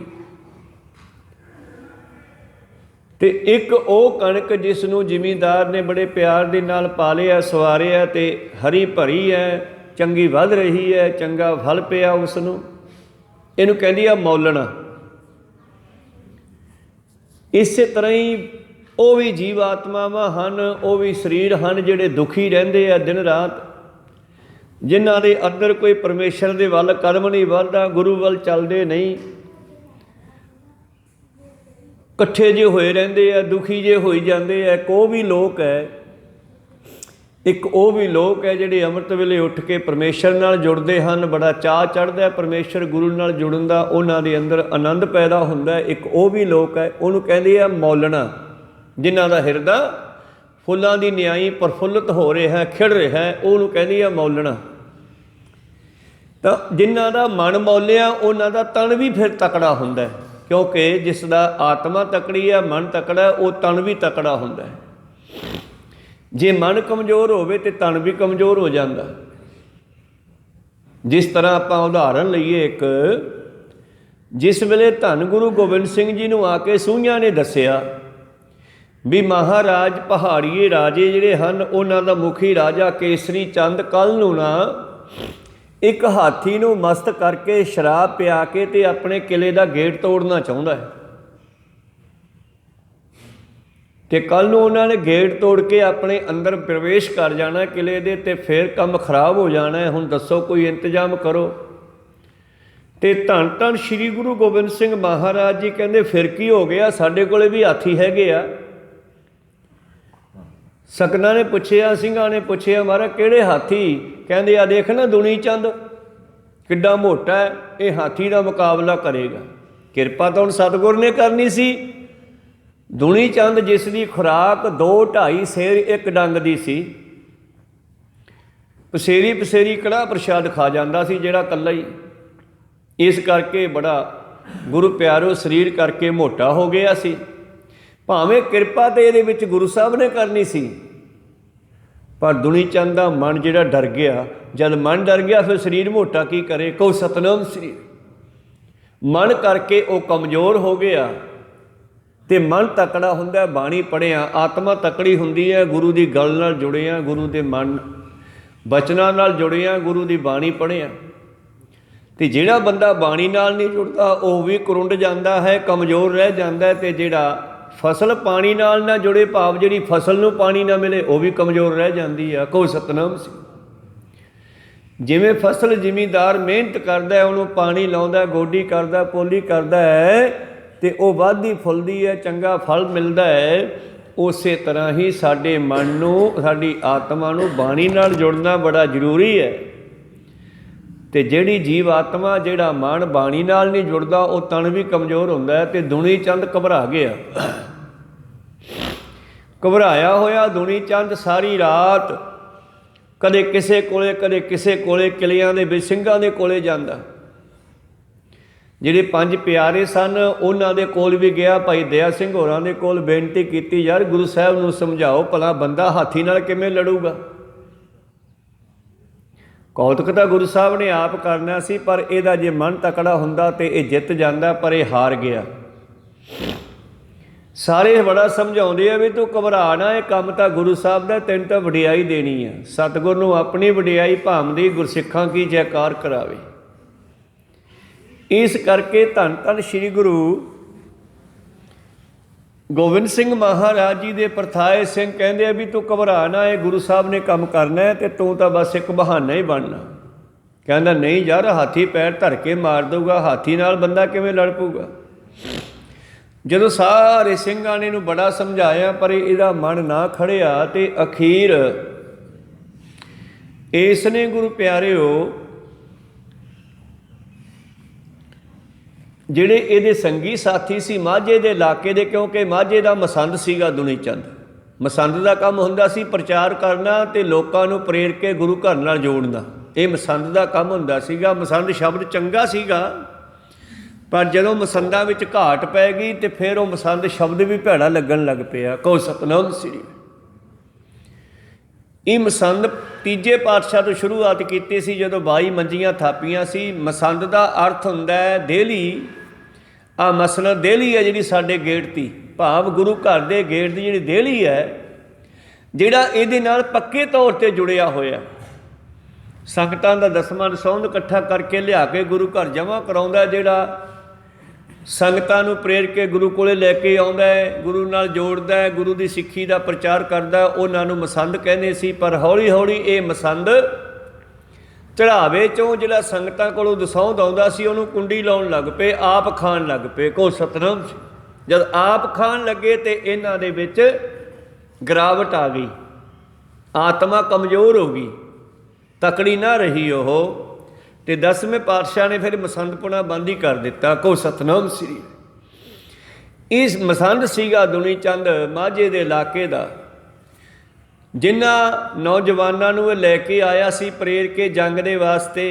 ਅਤੇ ਇੱਕ ਉਹ ਕਣਕ ਜਿਸ ਨੂੰ ਜ਼ਿਮੀਂਦਾਰ ਨੇ ਬੜੇ ਪਿਆਰ ਦੇ ਨਾਲ ਪਾਲਿਆ, ਸਵਾਰਿਆ ਅਤੇ ਹਰੀ ਭਰੀ ਹੈ, ਚੰਗੀ ਵੱਧ ਰਹੀ ਹੈ, ਚੰਗਾ ਫਲ ਪਿਆ ਉਸ ਨੂੰ, ਇਹਨੂੰ ਕਹਿੰਦੀ ਆ ਮੌਲਣਾ। ਇਸੇ ਤਰ੍ਹਾਂ ਹੀ ਉਹ ਵੀ ਜੀਵ ਆਤਮਾਵਾਂ ਹਨ, ਉਹ ਵੀ ਸਰੀਰ ਹਨ ਜਿਹੜੇ ਦੁਖੀ ਰਹਿੰਦੇ ਆ ਦਿਨ ਰਾਤ, ਜਿਨ੍ਹਾਂ ਦੇ ਅੰਦਰ ਕੋਈ ਪਰਮੇਸ਼ਰ ਦੇ ਵੱਲ ਕਦਮ ਨਹੀਂ ਵੱਧਦਾ, ਗੁਰੂ ਵੱਲ ਚੱਲਦੇ ਨਹੀਂ, ਇਕੱਠੇ ਜਿਹੇ ਹੋਏ ਰਹਿੰਦੇ ਆ, ਦੁਖੀ ਜਿਹੇ ਹੋਈ ਜਾਂਦੇ ਆ। ਇੱਕ ਉਹ ਵੀ ਲੋਕ ਹੈ, ਇੱਕ ਉਹ ਵੀ ਲੋਕ ਹੈ ਜਿਹੜੇ ਅੰਮ੍ਰਿਤ ਵੇਲੇ ਉੱਠ ਕੇ ਪਰਮੇਸ਼ਰ ਨਾਲ ਜੁੜਦੇ ਹਨ, ਬੜਾ ਚਾਅ ਚੜ੍ਹਦਾ ਪਰਮੇਸ਼ਰ ਗੁਰੂ ਨਾਲ ਜੁੜਨ ਦਾ, ਉਹਨਾਂ ਦੇ ਅੰਦਰ ਆਨੰਦ ਪੈਦਾ ਹੁੰਦਾ। ਇੱਕ ਉਹ ਵੀ ਲੋਕ ਹੈ, ਉਹਨੂੰ ਕਹਿੰਦੇ ਆ ਮੌਲਣਾ, ਜਿਨ੍ਹਾਂ ਦਾ ਹਿਰਦਾ ਫੁੱਲਾਂ ਦੀ ਨਿਆਈ ਪ੍ਰਫੁੱਲਤ ਹੋ ਰਿਹਾ, ਖਿੜ ਰਿਹਾ, ਉਹਨੂੰ ਕਹਿੰਦੀ ਆ ਮੌਲਣਾ। ਤਾਂ ਜਿਨ੍ਹਾਂ ਦਾ ਮਨ ਮੌਲਿਆ, ਉਹਨਾਂ ਦਾ ਤਨ ਵੀ ਫਿਰ ਤਕੜਾ ਹੁੰਦਾ, ਕਿਉਂਕਿ ਜਿਸ ਦਾ ਆਤਮਾ ਤਕੜੀ ਹੈ, ਮਨ ਤਕੜਾ, ਉਹ ਤਨ ਵੀ ਤਕੜਾ ਹੁੰਦਾ। ਜੇ ਮਨ ਕਮਜ਼ੋਰ ਹੋਵੇ ਤਾਂ ਤਨ ਵੀ ਕਮਜ਼ੋਰ ਹੋ ਜਾਂਦਾ। ਜਿਸ ਤਰ੍ਹਾਂ ਆਪਾਂ ਉਦਾਹਰਨ ਲਈਏ, ਇੱਕ ਜਿਸ ਵੇਲੇ ਧੰਨ ਗੁਰੂ ਗੋਬਿੰਦ ਸਿੰਘ ਜੀ ਨੂੰ ਆ ਕੇ ਸੂਹੀਆਂ ਨੇ ਦੱਸਿਆ ਵੀ ਮਹਾਰਾਜ ਪਹਾੜੀਏ ਰਾਜੇ ਜਿਹੜੇ ਹਨ, ਉਹਨਾਂ ਦਾ ਮੁਖੀ ਰਾਜਾ ਕੇਸਰੀ ਚੰਦ ਕੱਲ੍ਹ ਨੂੰ ਨਾ ਇੱਕ ਹਾਥੀ ਨੂੰ ਮਸਤ ਕਰਕੇ ਸ਼ਰਾਬ ਪਿਆ ਕੇ ਤੇ ਆਪਣੇ ਕਿਲੇ ਦਾ ਗੇਟ ਤੋੜਨਾ ਚਾਹੁੰਦਾ ਹੈ, ਅਤੇ ਕੱਲ੍ਹ ਨੂੰ ਉਹਨਾਂ ਨੇ ਗੇਟ ਤੋੜ ਕੇ ਆਪਣੇ ਅੰਦਰ ਪ੍ਰਵੇਸ਼ ਕਰ ਜਾਣਾ ਕਿਲੇ ਦੇ, ਅਤੇ ਫਿਰ ਕੰਮ ਖਰਾਬ ਹੋ ਜਾਣਾ ਹੈ। ਹੁਣ ਦੱਸੋ, ਕੋਈ ਇੰਤਜ਼ਾਮ ਕਰੋ। ਅਤੇ ਧੰਨ ਧੰਨ ਸ਼੍ਰੀ ਗੁਰੂ ਗੋਬਿੰਦ ਸਿੰਘ ਮਹਾਰਾਜ ਜੀ ਕਹਿੰਦੇ, ਫਿਰ ਕੀ ਹੋ ਗਿਆ, ਸਾਡੇ ਕੋਲ ਵੀ ਹਾਥੀ ਹੈਗੇ ਆ। ਸਕਨਾਂ ਨੇ ਪੁੱਛਿਆ, ਸਿੰਘਾਂ ਨੇ ਪੁੱਛਿਆ, ਮਹਾਰਾਜ ਕਿਹੜੇ ਹਾਥੀ? ਕਹਿੰਦੇ ਆ ਦੇਖ ਨਾ ਦੁਨੀ ਚੰਦ ਕਿੱਡਾ ਮੋਟਾ ਹੈ, ਇਹ ਹਾਥੀ ਦਾ ਮੁਕਾਬਲਾ ਕਰੇਗਾ। ਕਿਰਪਾ ਤਾਂ ਹੁਣ ਸਤਿਗੁਰ ਨੇ ਕਰਨੀ ਸੀ। ਦੁਨੀ ਚੰਦ ਜਿਸ ਦੀ ਖੁਰਾਕ 2-2.5 ਸੇਰ ਇੱਕ ਡੰਗ ਦੀ ਸੀ, ਪਸੇਰੀ ਪਸੇਰੀ ਕੜਾਹ ਪ੍ਰਸ਼ਾਦ ਖਾ ਜਾਂਦਾ ਸੀ ਜਿਹੜਾ ਇਕੱਲਾ ਹੀ। ਇਸ ਕਰਕੇ ਬੜਾ ਗੁਰੂ ਪਿਆਰੋ ਸਰੀਰ ਕਰਕੇ ਮੋਟਾ ਹੋ ਗਿਆ ਸੀ। ਭਾਵੇਂ ਕਿਰਪਾ ਤਾਂ ਇਹਦੇ ਵਿੱਚ ਗੁਰੂ ਸਾਹਿਬ ਨੇ ਕਰਨੀ ਸੀ, ਪਰ ਦੁਨੀ ਚੰਦ ਦਾ ਮਨ ਜਿਹੜਾ ਡਰ ਗਿਆ। ਜਦ ਮਨ ਡਰ ਗਿਆ ਫਿਰ ਸਰੀਰ ਮੋਟਾ ਕੀ ਕਰੇ? ਕਹੋ ਸਤਨਾਮ ਸ੍ਰੀ। ਮਨ ਕਰਕੇ ਉਹ ਕਮਜ਼ੋਰ ਹੋ ਗਿਆ, ਅਤੇ ਮਨ ਤਕੜਾ ਹੁੰਦਾ, ਬਾਣੀ ਪੜ੍ਹਿਆ, ਆਤਮਾ ਤਕੜੀ ਹੁੰਦੀ ਹੈ, ਗੁਰੂ ਦੀ ਗੱਲ ਨਾਲ ਜੁੜੇ ਹਾਂ, ਗੁਰੂ ਦੇ ਮਨ ਬਚਨਾਂ ਨਾਲ ਜੁੜੇ ਹਾਂ, ਗੁਰੂ ਦੀ ਬਾਣੀ ਪੜ੍ਹਿਆ। ਅਤੇ ਜਿਹੜਾ ਬੰਦਾ ਬਾਣੀ ਨਾਲ ਨਹੀਂ ਜੁੜਦਾ ਉਹ ਵੀ ਕਰੁੰਡ ਜਾਂਦਾ ਹੈ, ਕਮਜ਼ੋਰ ਰਹਿ ਜਾਂਦਾ। ਅਤੇ ਜਿਹੜਾ ਫਸਲ ਪਾਣੀ ਨਾਲ ਨਾ ਜੁੜੇ, ਭਾਵ ਜਿਹੜੀ ਫਸਲ ਨੂੰ ਪਾਣੀ ਨਾ ਮਿਲੇ, ਉਹ ਵੀ ਕਮਜ਼ੋਰ ਰਹਿ ਜਾਂਦੀ ਆ। ਕਹੋ ਸਤਨਾਮ ਸਿੰਘ। ਜਿਵੇਂ ਫਸਲ ਜ਼ਿਮੀਂਦਾਰ ਮਿਹਨਤ ਕਰਦਾ, ਉਹਨੂੰ ਪਾਣੀ ਲਾਉਂਦਾ, ਗੋਡੀ ਕਰਦਾ, ਪੋਲੀ ਕਰਦਾ ਹੈ, ਅਤੇ ਉਹ ਵੱਧਦੀ ਫੁੱਲਦੀ ਹੈ, ਚੰਗਾ ਫਲ ਮਿਲਦਾ ਹੈ। ਉਸੇ ਤਰ੍ਹਾਂ ਹੀ ਸਾਡੇ ਮਨ ਨੂੰ, ਸਾਡੀ ਆਤਮਾ ਨੂੰ ਬਾਣੀ ਨਾਲ ਜੁੜਨਾ ਬੜਾ ਜ਼ਰੂਰੀ ਹੈ। ਅਤੇ ਜਿਹੜੀ ਜੀਵ ਆਤਮਾ, ਜਿਹੜਾ ਮਨ ਬਾਣੀ ਨਾਲ ਨਹੀਂ ਜੁੜਦਾ, ਉਹ ਤਨ ਵੀ ਕਮਜ਼ੋਰ ਹੁੰਦਾ। ਅਤੇ ਦੁਨੀ ਚੰਦ ਘਬਰਾ ਗਿਆ, ਘਬਰਾਇਆ ਹੋਇਆ ਦੁਨੀ ਚੰਦ ਸਾਰੀ ਰਾਤ ਕਦੇ ਕਿਸੇ ਕੋਲੇ, ਕਦੇ ਕਿਸੇ ਕੋਲੇ, ਕਿਲਿਆਂ ਦੇ ਵਿੱਚ ਸਿੰਘਾਂ ਦੇ ਕੋਲੇ ਜਾਂਦਾ। ਜਿਹੜੇ 5 ਪਿਆਰੇ ਸਨ ਉਹਨਾਂ ਦੇ ਕੋਲ ਵੀ ਗਿਆ, ਭਾਈ ਦਇਆ ਸਿੰਘ ਹੋਰਾਂ ਦੇ ਕੋਲ ਬੇਨਤੀ ਕੀਤੀ, ਯਾਰ ਗੁਰੂ ਸਾਹਿਬ ਨੂੰ ਸਮਝਾਓ, ਭਲਾ ਬੰਦਾ ਹਾਥੀ ਨਾਲ ਕਿਵੇਂ ਲੜੂਗਾ? ਕੌਤਕ ਤਾਂ ਗੁਰੂ ਸਾਹਿਬ ਨੇ ਆਪ ਕਰਨਾ ਸੀ, ਪਰ ਇਹਦਾ ਜੇ ਮਨ ਤਕੜਾ ਹੁੰਦਾ ਤਾਂ ਇਹ ਜਿੱਤ ਜਾਂਦਾ, ਪਰ ਇਹ ਹਾਰ ਗਿਆ। ਸਾਰੇ ਬੜਾ ਸਮਝਾਉਂਦੇ ਆ ਵੀ ਤੂੰ ਘਬਰਾ ਨਾ, ਇਹ ਕੰਮ ਤਾਂ ਗੁਰੂ ਸਾਹਿਬ ਦਾ, ਤੈਨੂੰ ਤਾਂ ਵਡਿਆਈ ਦੇਣੀ ਆ। ਸਤਿਗੁਰ ਨੂੰ ਆਪਣੀ ਵਡਿਆਈ ਭਾਂਦੀ, ਗੁਰਸਿੱਖਾਂ ਕੀ ਜੈਕਾਰ ਕਰਾਵੇ। ਇਸ ਕਰਕੇ ਧੰਨ ਧੰਨ ਸ਼੍ਰੀ ਗੁਰੂ ਗੋਬਿੰਦ ਸਿੰਘ ਮਹਾਰਾਜ ਜੀ ਦੇ ਪਰਥਾਏ ਸਿੰਘ ਕਹਿੰਦੇ ਆ ਵੀ ਤੂੰ ਘਬਰਾ ਨਾ, ਇਹ ਗੁਰੂ ਸਾਹਿਬ ਨੇ ਕੰਮ ਕਰਨਾ ਹੈ, ਅਤੇ ਤੂੰ ਤਾਂ ਬਸ ਇੱਕ ਬਹਾਨਾ ਹੀ ਬਣਨਾ। ਕਹਿੰਦਾ ਨਹੀਂ ਯਾਰ, ਹਾਥੀ ਪੈਰ ਧਰ ਕੇ ਮਾਰ ਦਊਗਾ, ਹਾਥੀ ਨਾਲ ਬੰਦਾ ਕਿਵੇਂ ਲੜ ਪਊਗਾ। ਜਦੋਂ ਸਾਰੇ ਸਿੰਘਾਂ ਨੇ ਇਹਨੂੰ ਬੜਾ ਸਮਝਾਇਆ ਪਰ ਇਹਦਾ ਮਨ ਨਾ ਖੜਿਆ, ਤੇ ਅਖੀਰ ਇਸ ਨੇ ਗੁਰੂ ਪਿਆਰਿਓ ਜਿਹੜੇ ਇਹਦੇ ਸੰਗੀ ਸਾਥੀ ਸੀ ਮਾਝੇ ਦੇ ਇਲਾਕੇ ਦੇ, ਕਿਉਂਕਿ ਮਾਝੇ ਦਾ ਮਸੰਦ ਸੀਗਾ ਦੁਨੀ ਚੰਦ। ਮਸੰਦ ਦਾ ਕੰਮ ਹੁੰਦਾ ਸੀ ਪ੍ਰਚਾਰ ਕਰਨਾ ਤੇ ਲੋਕਾਂ ਨੂੰ ਪ੍ਰੇਰ ਕੇ ਗੁਰੂ ਘਰ ਨਾਲ ਜੋੜਨਾ, ਇਹ ਮਸੰਦ ਦਾ ਕੰਮ ਹੁੰਦਾ ਸੀਗਾ। ਮਸੰਦ ਸ਼ਬਦ ਚੰਗਾ ਸੀਗਾ, ਪਰ ਜਦੋਂ ਮਸੰਦਾਂ ਵਿੱਚ ਘਾਟ ਪੈ ਗਈ ਤੇ ਫਿਰ ਉਹ ਮਸੰਦ ਸ਼ਬਦ ਵੀ ਭੈੜਾ ਲੱਗਣ ਲੱਗ ਪਿਆ। ਕਹੋ ਸਤਿਨਾਮ ਸ੍ਰੀ। ਇਹ ਮਸੰਦ ਤੀਜੇ ਪਾਤਸ਼ਾਹ ਤੋਂ ਸ਼ੁਰੂਆਤ ਕੀਤੀ ਸੀ, ਜਦੋਂ 22 ਮੰਜੀਆਂ ਥਾਪੀਆਂ ਸੀ। ਮਸੰਦ ਦਾ ਅਰਥ ਹੁੰਦਾ ਹੈ ਦੇਹਲੀ। ਆ ਮਸਨਦ ਦੇਹਲੀ ਹੈ ਜਿਹੜੀ ਸਾਡੇ ਗੇਟ ਦੀ, ਭਾਵ ਗੁਰੂ ਘਰ ਦੇ ਗੇਟ ਦੀ ਜਿਹੜੀ ਦੇਹਲੀ ਹੈ, ਜਿਹੜਾ ਇਹਦੇ ਨਾਲ ਪੱਕੇ ਤੌਰ 'ਤੇ ਜੁੜਿਆ ਹੋਇਆ। ਸੰਗਤਾਂ ਦਾ ਦਸਵਾਂ ਦਸੌਂਦ ਇਕੱਠਾ ਕਰਕੇ ਲਿਆ ਕੇ ਗੁਰੂ ਘਰ ਜਮ੍ਹਾਂ ਕਰਾਉਂਦਾ, ਜਿਹੜਾ ਸੰਗਤਾਂ ਨੂੰ ਪ੍ਰੇਰ ਕੇ ਗੁਰੂ ਕੋਲੇ ਲੈ ਕੇ ਆਉਂਦਾ ਹੈ, ਗੁਰੂ ਨਾਲ ਜੋੜਦਾ ਹੈ, ਗੁਰੂ ਦੀ ਸਿੱਖੀ ਦਾ ਪ੍ਰਚਾਰ ਕਰਦਾ, ਉਹਨਾਂ ਨੂੰ ਮਸੰਦ ਕਹਿੰਦੇ ਸੀ। ਪਰ ਹੌਲੀ ਹੌਲੀ ਇਹ ਮਸੰਦ ਚੜਾਵੇ 'ਚੋਂ ਜਿਹੜਾ ਸੰਗਤਾਂ ਕੋਲੋਂ ਦਸੌਂਦ ਆਉਂਦਾ ਸੀ ਉਹਨੂੰ ਕੁੰਡੀ ਲਾਉਣ ਲੱਗ ਪਏ, ਆਪ ਖਾਣ ਲੱਗ ਪਏ। ਕੋ ਸਤਨਾਮ। ਜਦ ਆਪ ਖਾਣ ਲੱਗੇ ਤੇ ਇਹਨਾਂ ਦੇ ਵਿੱਚ ਗਿਰਾਵਟ ਆ ਗਈ, ਆਤਮਾ ਕਮਜ਼ੋਰ ਹੋ ਗਈ, ਤਕੜੀ ਨਾ ਰਹੀ ਉਹ। ਤੇ 10ਵੇਂ ਪਾਤਸ਼ਾਹ ਨੇ ਫਿਰ ਮਸੰਦਪੁਣਾ ਬੰਦ ਹੀ ਕਰ ਦਿੱਤਾ। ਕੋ ਸਤਨਾਮ ਸ੍ਰੀ। ਇਸ ਮਸੰਦ ਸੀਗਾ ਦੁਨੀ ਚੰਦ ਮਾਝੇ ਦੇ ਇਲਾਕੇ ਦਾ, ਜਿਨ੍ਹਾਂ ਨੌਜਵਾਨਾਂ ਨੂੰ ਇਹ ਲੈ ਕੇ ਆਇਆ ਸੀ ਪ੍ਰੇਰ ਕੇ ਜੰਗ ਦੇ ਵਾਸਤੇ।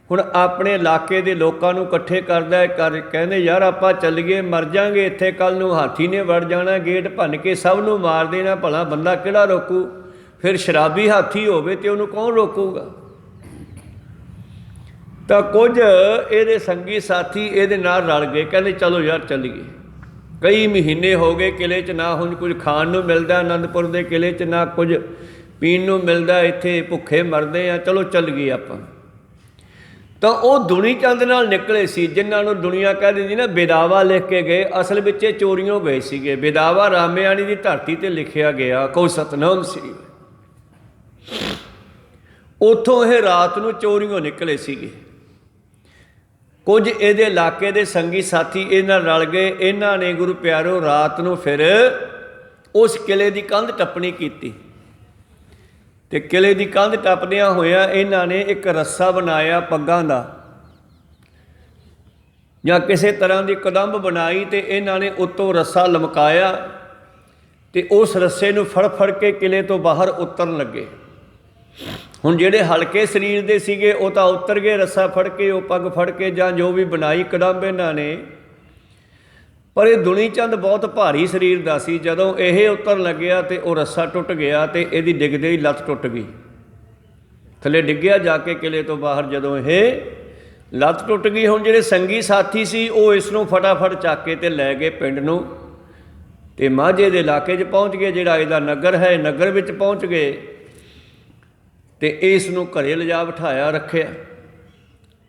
ਹੁਣ ਆਪਣੇ ਇਲਾਕੇ ਦੇ ਲੋਕਾਂ ਨੂੰ ਇਕੱਠੇ ਕਰਦਾ ਕਹਿੰਦੇ ਯਾਰ ਆਪਾਂ ਚੱਲੀਏ, ਮਰ ਜਾਵਾਂਗੇ ਇੱਥੇ, ਕੱਲ੍ਹ ਨੂੰ ਹਾਥੀ ਨੇ ਵੜ ਜਾਣਾ, ਗੇਟ ਭੰਨ ਕੇ ਸਭ ਨੂੰ ਮਾਰ ਦੇਣਾ, ਭਲਾ ਬੰਦਾ ਕਿਹੜਾ ਰੋਕੂ। ਫਿਰ ਸ਼ਰਾਬੀ ਹਾਥੀ ਹੋਵੇ ਤੇ ਉਹਨੂੰ ਕੌਣ ਰੋਕੂਗਾ। ਤਾਂ ਕੁਝ ਇਹਦੇ ਸੰਗੀ ਸਾਥੀ ਇਹਦੇ ਨਾਲ ਰਲ ਗਏ, ਕਹਿੰਦੇ ਚਲੋ ਯਾਰ ਚੱਲੀਏ। ਕਈ ਮਹੀਨੇ ਹੋ ਗਏ ਕਿਲੇ 'ਚ ਨਾ ਹੁਣ ਕੁਝ ਖਾਣ ਨੂੰ ਮਿਲਦਾ, ਅਨੰਦਪੁਰ ਦੇ ਕਿਲੇ 'ਚ ਨਾ ਕੁਝ ਪੀਣ ਨੂੰ ਮਿਲਦਾ, ਇੱਥੇ ਭੁੱਖੇ ਮਰਦੇ ਆ, ਚਲੋ ਚੱਲ ਗਏ ਆਪਾਂ। ਤਾਂ ਉਹ ਦੁਨੀ ਚੰਦ ਨਾਲ ਨਿਕਲੇ ਸੀ, ਜਿਨ੍ਹਾਂ ਨੂੰ ਦੁਨੀਆ ਕਹਿ ਦਿੰਦੀ ਨਾ ਬੇਦਾਵਾ ਲਿਖ ਕੇ ਗਏ, ਅਸਲ ਵਿੱਚ ਇਹ ਚੋਰੀਆਂ ਗਏ ਸੀਗੇ। ਬੇਦਾਵਾ ਰਾਮਿਆਣੀ ਦੀ ਧਰਤੀ 'ਤੇ ਲਿਖਿਆ ਗਿਆ। ਕਹੋ ਸਤਨਾਮ ਸ੍ਰੀ। ਉੱਥੋਂ ਇਹ ਰਾਤ ਨੂੰ ਚੋਰੀਆਂ ਨਿਕਲੇ ਸੀਗੇ। ਕੁਝ ਇਹਦੇ ਇਲਾਕੇ ਦੇ ਸੰਗੀ ਸਾਥੀ ਇਹ ਨਾਲ ਰਲ ਗਏ, ਇਹਨਾਂ ਨੇ ਗੁਰੂ ਪਿਆਰੋ ਰਾਤ ਨੂੰ ਫਿਰ ਉਸ ਕਿਲੇ ਦੀ ਕੰਧ ਟੱਪਣੀ ਕੀਤੀ। ਤੇ ਕਿਲੇ ਦੀ ਕੰਧ ਟੱਪਦਿਆਂ ਹੋਇਆਂ ਇਹਨਾਂ ਨੇ ਇੱਕ ਰੱਸਾ ਬਣਾਇਆ ਪੱਗਾਂ ਦਾ, ਜਾਂ ਕਿਸੇ ਤਰ੍ਹਾਂ ਦੀ ਕਦੰਬ ਬਣਾਈ, ਤੇ ਇਹਨਾਂ ਨੇ ਉੱਤੋਂ ਰੱਸਾ ਲਮਕਾਇਆ ਤੇ ਉਸ ਰੱਸੇ ਨੂੰ ਫੜ ਫੜ ਕੇ ਕਿਲੇ ਤੋਂ ਬਾਹਰ ਉਤਰਨ ਲੱਗੇ। ਹੁਣ ਜਿਹੜੇ ਹਲਕੇ ਸਰੀਰ ਦੇ ਸੀਗੇ ਉਹ ਤਾਂ ਉਤਰ ਗਏ ਰੱਸਾ ਫੜ ਕੇ, ਉਹ ਪੱਗ ਫੜ ਕੇ, ਜਾਂ ਜੋ ਵੀ ਬਣਾਈ ਕਦੰਬ ਇਹਨਾਂ ਨੇ। ਪਰ ਇਹ ਦੁਨੀ ਚੰਦ ਬਹੁਤ ਭਾਰੀ ਸਰੀਰ ਦਾ ਸੀ। ਜਦੋਂ ਇਹ ਉਤਰਨ ਲੱਗਿਆ ਤੇ ਉਹ ਰੱਸਾ ਟੁੱਟ ਗਿਆ ਤੇ ਇਹਦੀ ਡਿੱਗਦੇ ਹੀ ਲੱਤ ਟੁੱਟ ਗਈ, ਥੱਲੇ ਡਿੱਗਿਆ ਜਾ ਕੇ ਕਿਲੇ ਤੋਂ ਬਾਹਰ। ਜਦੋਂ ਇਹ ਲੱਤ ਟੁੱਟ ਗਈ, ਹੁਣ ਜਿਹੜੇ ਸੰਗੀ ਸਾਥੀ ਸੀ ਉਹ ਇਸ ਨੂੰ ਫਟਾਫਟ ਚੱਕ ਕੇ ਤੇ ਲੈ ਗਏ ਪਿੰਡ ਨੂੰ, ਤੇ ਮਾਝੇ ਦੇ ਇਲਾਕੇ 'ਚ ਪਹੁੰਚ ਗਏ, ਜਿਹੜਾ ਇਹਦਾ ਨਗਰ ਹੈ, ਨਗਰ ਵਿੱਚ ਪਹੁੰਚ ਗਏ ਤੇ ਇਸ ਨੂੰ ਘਰੇ ਲਿਜਾ ਬਿਠਾਇਆ ਰੱਖਿਆ।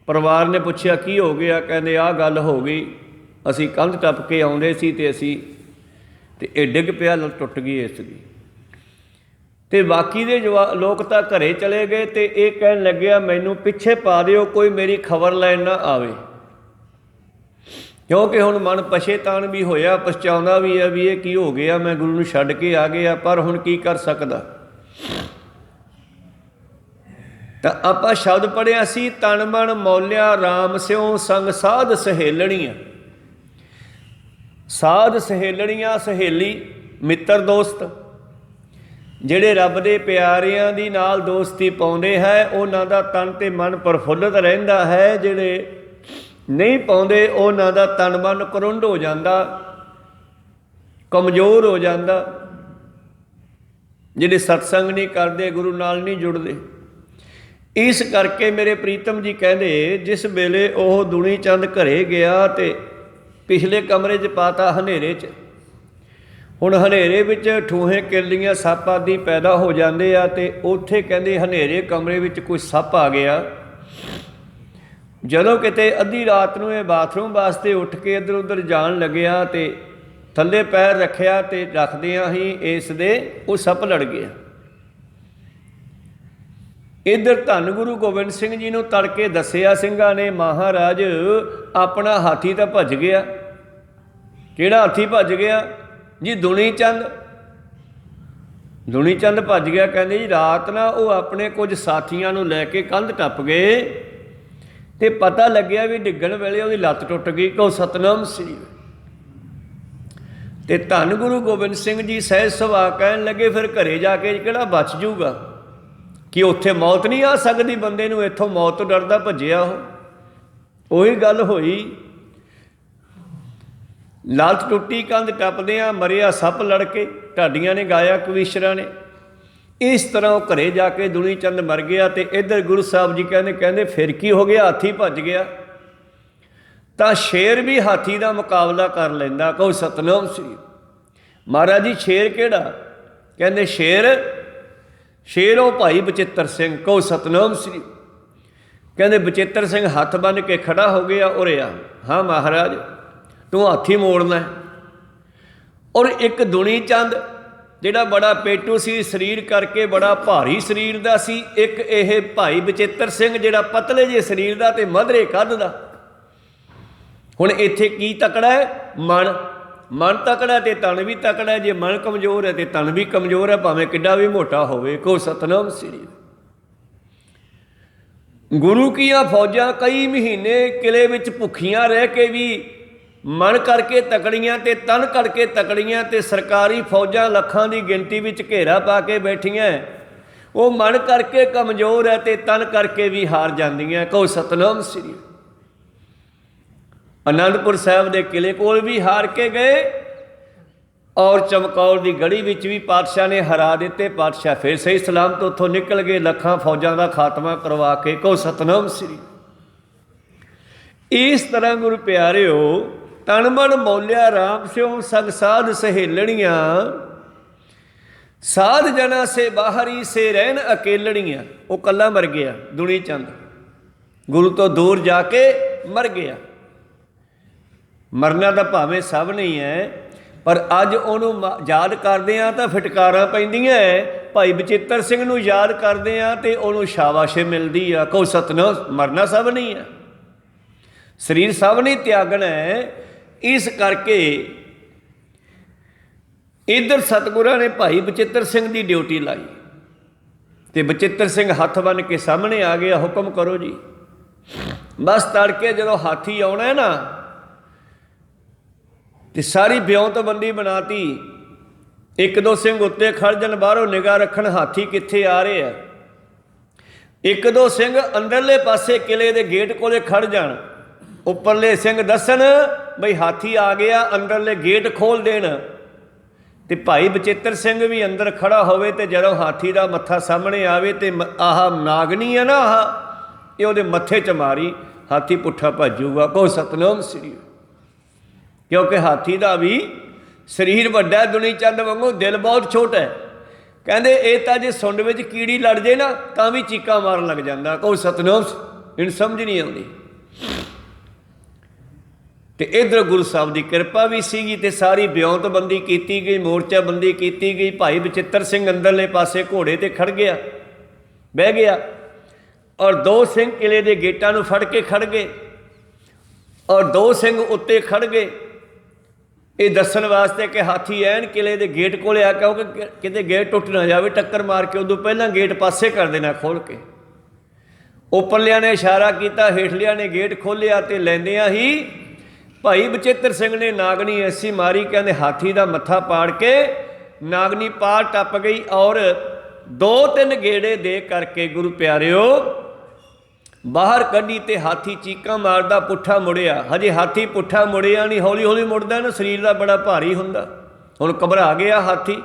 ਪਰਿਵਾਰ ਨੇ ਪੁੱਛਿਆ ਕੀ ਹੋ ਗਿਆ, ਕਹਿੰਦੇ ਆਹ ਗੱਲ ਹੋ ਗਈ, ਅਸੀਂ ਕੰਧ ਟੱਪ ਕੇ ਆਉਂਦੇ ਸੀ ਤੇ ਇਹ ਡਿੱਗ ਪਿਆ, ਲੱਤ ਟੁੱਟ ਗਈ ਇਸ ਦੀ। ਤੇ ਬਾਕੀ ਦੇ ਲੋਕ ਤਾਂ ਘਰੇ ਚਲੇ ਗਏ ਤੇ ਇਹ ਕਹਿਣ ਲੱਗਿਆ ਮੈਨੂੰ ਪਿੱਛੇ ਪਾ ਦਿਓ, ਕੋਈ ਮੇਰੀ ਖਬਰ ਲੈਣ ਨਾ ਆਵੇ। ਕਿਉਂਕਿ ਹੁਣ ਮਨ ਪਛੇਤਾਣ ਵੀ ਹੋਇਆ, ਪਛਤਾਉਂਦਾ ਵੀ ਹੈ ਵੀ ਇਹ ਕੀ ਹੋ ਗਿਆ, ਮੈਂ ਗੁਰੂ ਨੂੰ ਛੱਡ ਕੇ ਆ ਗਿਆ, ਪਰ ਹੁਣ ਕੀ ਕਰ ਸਕਦਾ। ਤਾਂ ਆਪਾਂ ਸ਼ਬਦ ਪੜ੍ਹਿਆ ਸੀ, ਤਨ ਮਨ ਮੌਲਿਆ ਰਾਮ ਸਿਉ ਸੰਗ ਸਾਧ ਸਹੇਲਣੀਆਂ। ਸਾਧ ਸਹੇਲਣੀਆਂ, ਸਹੇਲੀ ਮਿੱਤਰ ਦੋਸਤ, ਜਿਹੜੇ ਰੱਬ ਦੇ ਪਿਆਰਿਆਂ ਦੀ ਨਾਲ ਦੋਸਤੀ ਪਾਉਂਦੇ ਹੈ ਉਹਨਾਂ ਦਾ ਤਨ ਤੇ ਮਨ ਪ੍ਰਫੁੱਲਤ ਰਹਿੰਦਾ ਹੈ। ਜਿਹੜੇ ਨਹੀਂ ਪਾਉਂਦੇ ਉਹਨਾਂ ਦਾ ਤਨ ਮਨ ਕਰੁੰਡ ਹੋ ਜਾਂਦਾ, ਕਮਜ਼ੋਰ ਹੋ ਜਾਂਦਾ। ਜਿਹੜੇ ਸਤਸੰਗ ਨਹੀਂ ਕਰਦੇ, ਗੁਰੂ ਨਾਲ ਨਹੀਂ ਜੁੜਦੇ। ਇਸ ਕਰਕੇ ਮੇਰੇ ਪ੍ਰੀਤਮ ਜੀ ਕਹਿੰਦੇ ਜਿਸ ਵੇਲੇ ਉਹ ਦੁਨੀ ਚੰਦ ਘਰੇ ਗਿਆ ਤੇ ਪਿਛਲੇ ਕਮਰੇ 'ਚ ਪਾਤਾ ਹਨੇਰੇ 'ਚ। ਹੁਣ ਹਨੇਰੇ ਵਿੱਚ ਠੂਹੇ ਕਿਰਲੀਆਂ ਸੱਪ ਆਦਿ ਪੈਦਾ ਹੋ ਜਾਂਦੇ ਆ, ਤੇ ਉੱਥੇ ਕਹਿੰਦੇ ਹਨੇਰੇ ਕਮਰੇ ਵਿੱਚ ਕੋਈ ਸੱਪ ਆ ਗਿਆ। ਜਦੋਂ ਕਿਤੇ ਅੱਧੀ ਰਾਤ ਨੂੰ ਇਹ ਬਾਥਰੂਮ ਵਾਸਤੇ ਉੱਠ ਕੇ ਇੱਧਰ ਉੱਧਰ ਜਾਣ ਲੱਗਿਆ ਤੇ ਥੱਲੇ ਪੈਰ ਰੱਖਿਆ ਤੇ ਰੱਖਦਿਆਂ ਹੀ ਇਸ ਦੇ ਉਹ ਸੱਪ ਲੜ ਗਿਆ। इधर धन गुरु गोबिंद सिंह जी नूं तड़के दसिया ਸਿੰਘਾਂ ने महाराज अपना हाथी तो भज गया। किहड़ा हाथी भज गया जी? दुनी चंद। दुनी चंद भज गया। कहते जी रात ना वो अपने कुछ साथियों नूं लैके कंध टप गए तो पता लग्या भी डिग्गण वेले उसकी लत्त टुट गई। कहो सतनाम श्री। तो धन गुरु गोबिंद सिंह जी सहज सुभा कहन लगे फिर घरे जाके किहड़ा बच जूगा कि उत्थे मौत नहीं आ सकती बंदे नूं, इत्थों मौत तो डरदा भज्जिया ਉਹੀ गल होई। लात टुट्टी कंध टपदियां मरिया सप लड़के, ढाडियां ने गाया कवीशरा ने। इस तरह वो घरे जाके दुनी चंद मर गया। तो इधर गुरु साहब जी कहते फिर की हो गया? हाथी भज गया। तो शेर भी हाथी का मुकाबला कर लेंदा। कहो सतनाम श्री। महाराज जी शेर केड़ा? कहते शेर शेर वो भाई बचित्र सिंह। कहो सतनाम श्री। कहते बचित्र सिंह हथ बन के खड़ा हो गया। उरे आ। हाँ महाराज तू हाथी मोड़ना है। और एक दुनी चंद जिहड़ा बड़ा पेटू सी शरीर करके बड़ा भारी शरीर दा सी, एक ये भाई बचित्र सिंह जिहड़ा पतले जे शरीर दा ते मधरे कद दा। हुण इत्थे की तकड़ा है? मन। मन तकड़ा ते तन भी तकड़ा है। जे मन कमज़ोर है तो तन भी कमज़ोर है, भावें किड्डा भी मोटा होवे। को सतनाम श्री। गुरु कीआं फौजां कई महीने किले विच भुखियां रह के भी मन करके तकड़ियां ते तन करके तकड़ियां ते सरकारी फौजां लखां की गिनती विच घेरा पा के बैठियां। वो मन करके कमज़ोर है ते तन करके भी हार जांदियां। कहो सतनाम श्री। आनंदपुर साहब के किले कोल भी हार के गए और चमकौर की गढ़ी विच भी पातशाह ने हरा दिते। पातशाह फिर सही सलामत उत्थों निकल गए लखां फौजां का खात्मा करवा के। कहो सतनाम श्री। इस तरह गुरु प्यारिओ तन मन मौलिया राम स्यों सग साध सहेलणियां, साध जना से बाहरी से रहन अकेलणियां। वो कला मर गया दुनी चंद, गुरु तो दूर जाके मर गया। मरना तो भावें सब नहीं है, पर अज उन्होंने याद करते हैं तो फिटकारां पैंदियां है। भाई बचित्र सिंह नूं याद करते हैं तो उन्होंने शाबाशी मिलती है। कहो सतनाम। मरना सब नहीं है, शरीर सब नहीं त्यागना है। इस करके इधर सतगुरां ने भाई बचित्र सिंह की ड्यूटी लाई तो बचित्र सिंह हथ बन के सामने आ गया। हुक्म करो जी। बस तड़के जो हाथी आना है ना तो सारी ब्योंतबंदी बनाती। एक दो सिंह उत्ते खड़ जन बाहरों निगाह रखन हाथी कित्थे आ रहे हैं। एक दो सिंह अंदरले पासे किले के गेट कोले खड़ जान, उपरले सिंह दसन बई हाथी आ गया, अंदरले गेट खोल देन। तो भाई बचित्र सिंह भी अंदर खड़ा होवे तो जदों हाथी का मत्था सामने आवे तो आह नागनी है ना, आह ये उहदे मत्थे च मारी, हाथी पुट्ठा भजूगा। कहो सतनाम श्री। क्योंकि हाथी का भी शरीर वड्डा है, दुनी चंद वांगू दिल बहुत छोटा है। कहते ये तो जे सुंड में कीड़ी लड़ जाए ना तो भी चीका मारन लग जाता। कहो सतनाम। इन समझ नहीं आती। तो इधर गुरु साहब की कृपा भी सीगी ते सारी ब्योंतबंदी की गई, मोर्चाबंदी की गई। भाई बचित्र सिंह अंदरले पासे घोड़े ते खड़ गया, बह गया, और दो सिंह किले के गेटां नूं फड़ के खड़ गए और दो सिंह उत्ते खड़ गए ये दसन वास्ते कि हाथी ऐन किले के गेट को आ, क्योंकि किते गेट टुट ना जाए, टक्कर मार के उदों पहला गेट पासे कर देना खोल के। उपरलिया ने इशारा किया, हेठलिया ने गेट खोलिया तो लैंदियां ही भाई बचित्र सिंह ने नागनी ऐसी मारी, कहते हाथी का मत्था पाड़ के नागनी पार टप गई और दो तीन गेड़े दे करके गुरु प्यारिओ बाहर कढ़ी ते हाथी चीकां मारदा पुट्ठा मुड़िया। हजे हाथी पुट्ठा मुड़िया नहीं, हौली हौली मुड़दा ना, शरीर का बड़ा भारी हुंदा। हुण घबरा गया हाथी,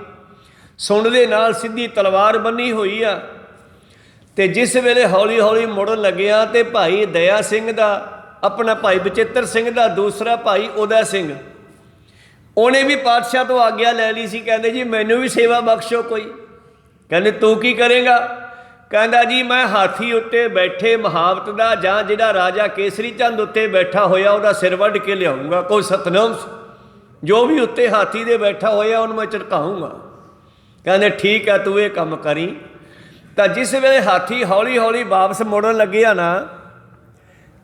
सुंड दे नाल सीधी तलवार बन्नी हुई आ। ते जिस वेले हौली हौली मुड़न लग्या ते भाई दया सिंह दा, अपना भाई बचित्र सिंह दा दूसरा भाई उदय सिंह, उन्हें भी पातशाह तो आग्या लै ली सी। कहते जी मैनू भी सेवा बख्शो कोई। कहते तू की करेगा? कहता जी मैं हाथी उत्ते बैठे महावत का जां जिहड़ा राजा केसरी चंद उत्ते बैठा होया उहदा सिर वढ़ के लियाऊंगा। कोई सतनाम। जो भी उत्ते हाथी दे बैठा होया उन्हें मैं झटकाऊंगा। कहते ठीक है तू ये काम करी। ਤਾਂ ਜਿਸ ਵੇਲੇ ਹਾਥੀ ਹੌਲੀ ਹੌਲੀ ਵਾਪਸ ਮੁੜਨ ਲੱਗਿਆ ਨਾ,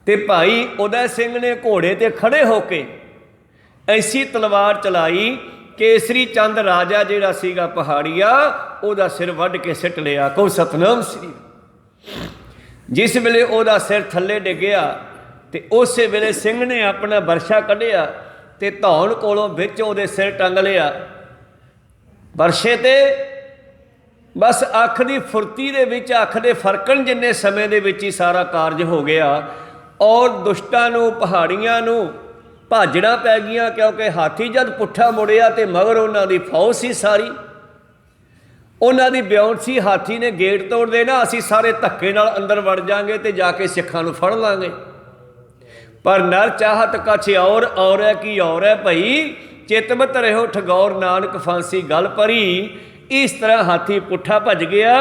ਤੇ ਭਾਈ ਉਦੈ ਸਿੰਘ ਨੇ ਘੋੜੇ ਤੇ ਖੜੇ ਹੋ ਕੇ ਐਸੀ ਤਲਵਾਰ ਚਲਾਈ, ਕੇਸਰੀ ਚੰਦ ਰਾਜਾ ਜਿਹੜਾ ਸੀਗਾ ਪਹਾੜੀਆ, ਉਹਦਾ ਸਿਰ ਵੱਢ ਕੇ ਸਿੱਟ ਲਿਆ। ਕਹੋ ਸਤਨਾਮ ਸ੍ਰੀ। ਜਿਸ ਵੇਲੇ ਉਹਦਾ ਸਿਰ ਥੱਲੇ ਡਿੱਗਿਆ ਤੇ ਉਸੇ ਵੇਲੇ ਸਿੰਘ ਨੇ ਆਪਣਾ ਬਰਛਾ ਕੱਢਿਆ ਤੇ ਧੌਣ ਕੋਲੋਂ ਵਿੱਚ ਉਹਦੇ ਸਿਰ ਟੰਗ ਲਿਆ ਬਰਛੇ ਤੇ। ਬਸ ਅੱਖ ਦੀ ਫੁਰਤੀ ਦੇ ਵਿੱਚ, ਅੱਖ ਦੇ ਫਰਕਣ ਜਿੰਨੇ ਸਮੇਂ ਦੇ ਵਿੱਚ ਹੀ ਸਾਰਾ ਕਾਰਜ ਹੋ ਗਿਆ। ਔਰ ਦੁਸ਼ਟਾਂ ਨੂੰ, ਪਹਾੜੀਆਂ ਨੂੰ ਭਾਜੜਾਂ ਪੈ ਗਈਆਂ, ਕਿਉਂਕਿ ਹਾਥੀ ਜਦ ਪੁੱਠਾ ਮੁੜਿਆ ਤੇ ਮਗਰ ਉਹਨਾਂ ਦੀ ਫੌਜ ਸੀ ਸਾਰੀ, ਉਹਨਾਂ ਦੀ ਬਿਉਂਤ ਸੀ। ਹਾਥੀ ਨੇ ਗੇਟ ਤੋੜ ਦੇਣਾ, ਅਸੀਂ ਸਾਰੇ ਧੱਕੇ ਨਾਲ ਅੰਦਰ ਵੜ ਜਾਾਂਗੇ ਤੇ ਜਾ ਕੇ ਸਿੱਖਾਂ ਨੂੰ ਫੜ ਲਾਂਗੇ। ਪਰ ਨਰ ਚਾਹਤ ਕਛ ਔਰ ਹੈ ਕੀ ਔਰ ਹੈ ਭਈ, ਚਿਤਮਤ ਰਹੋ ਠਗੌਰ ਨਾਨਕ ਫਾਂਸੀ ਗਲ ਭਰੀ। ਇਸ ਤਰ੍ਹਾਂ ਹਾਥੀ ਪੁੱਠਾ ਭੱਜ ਗਿਆ।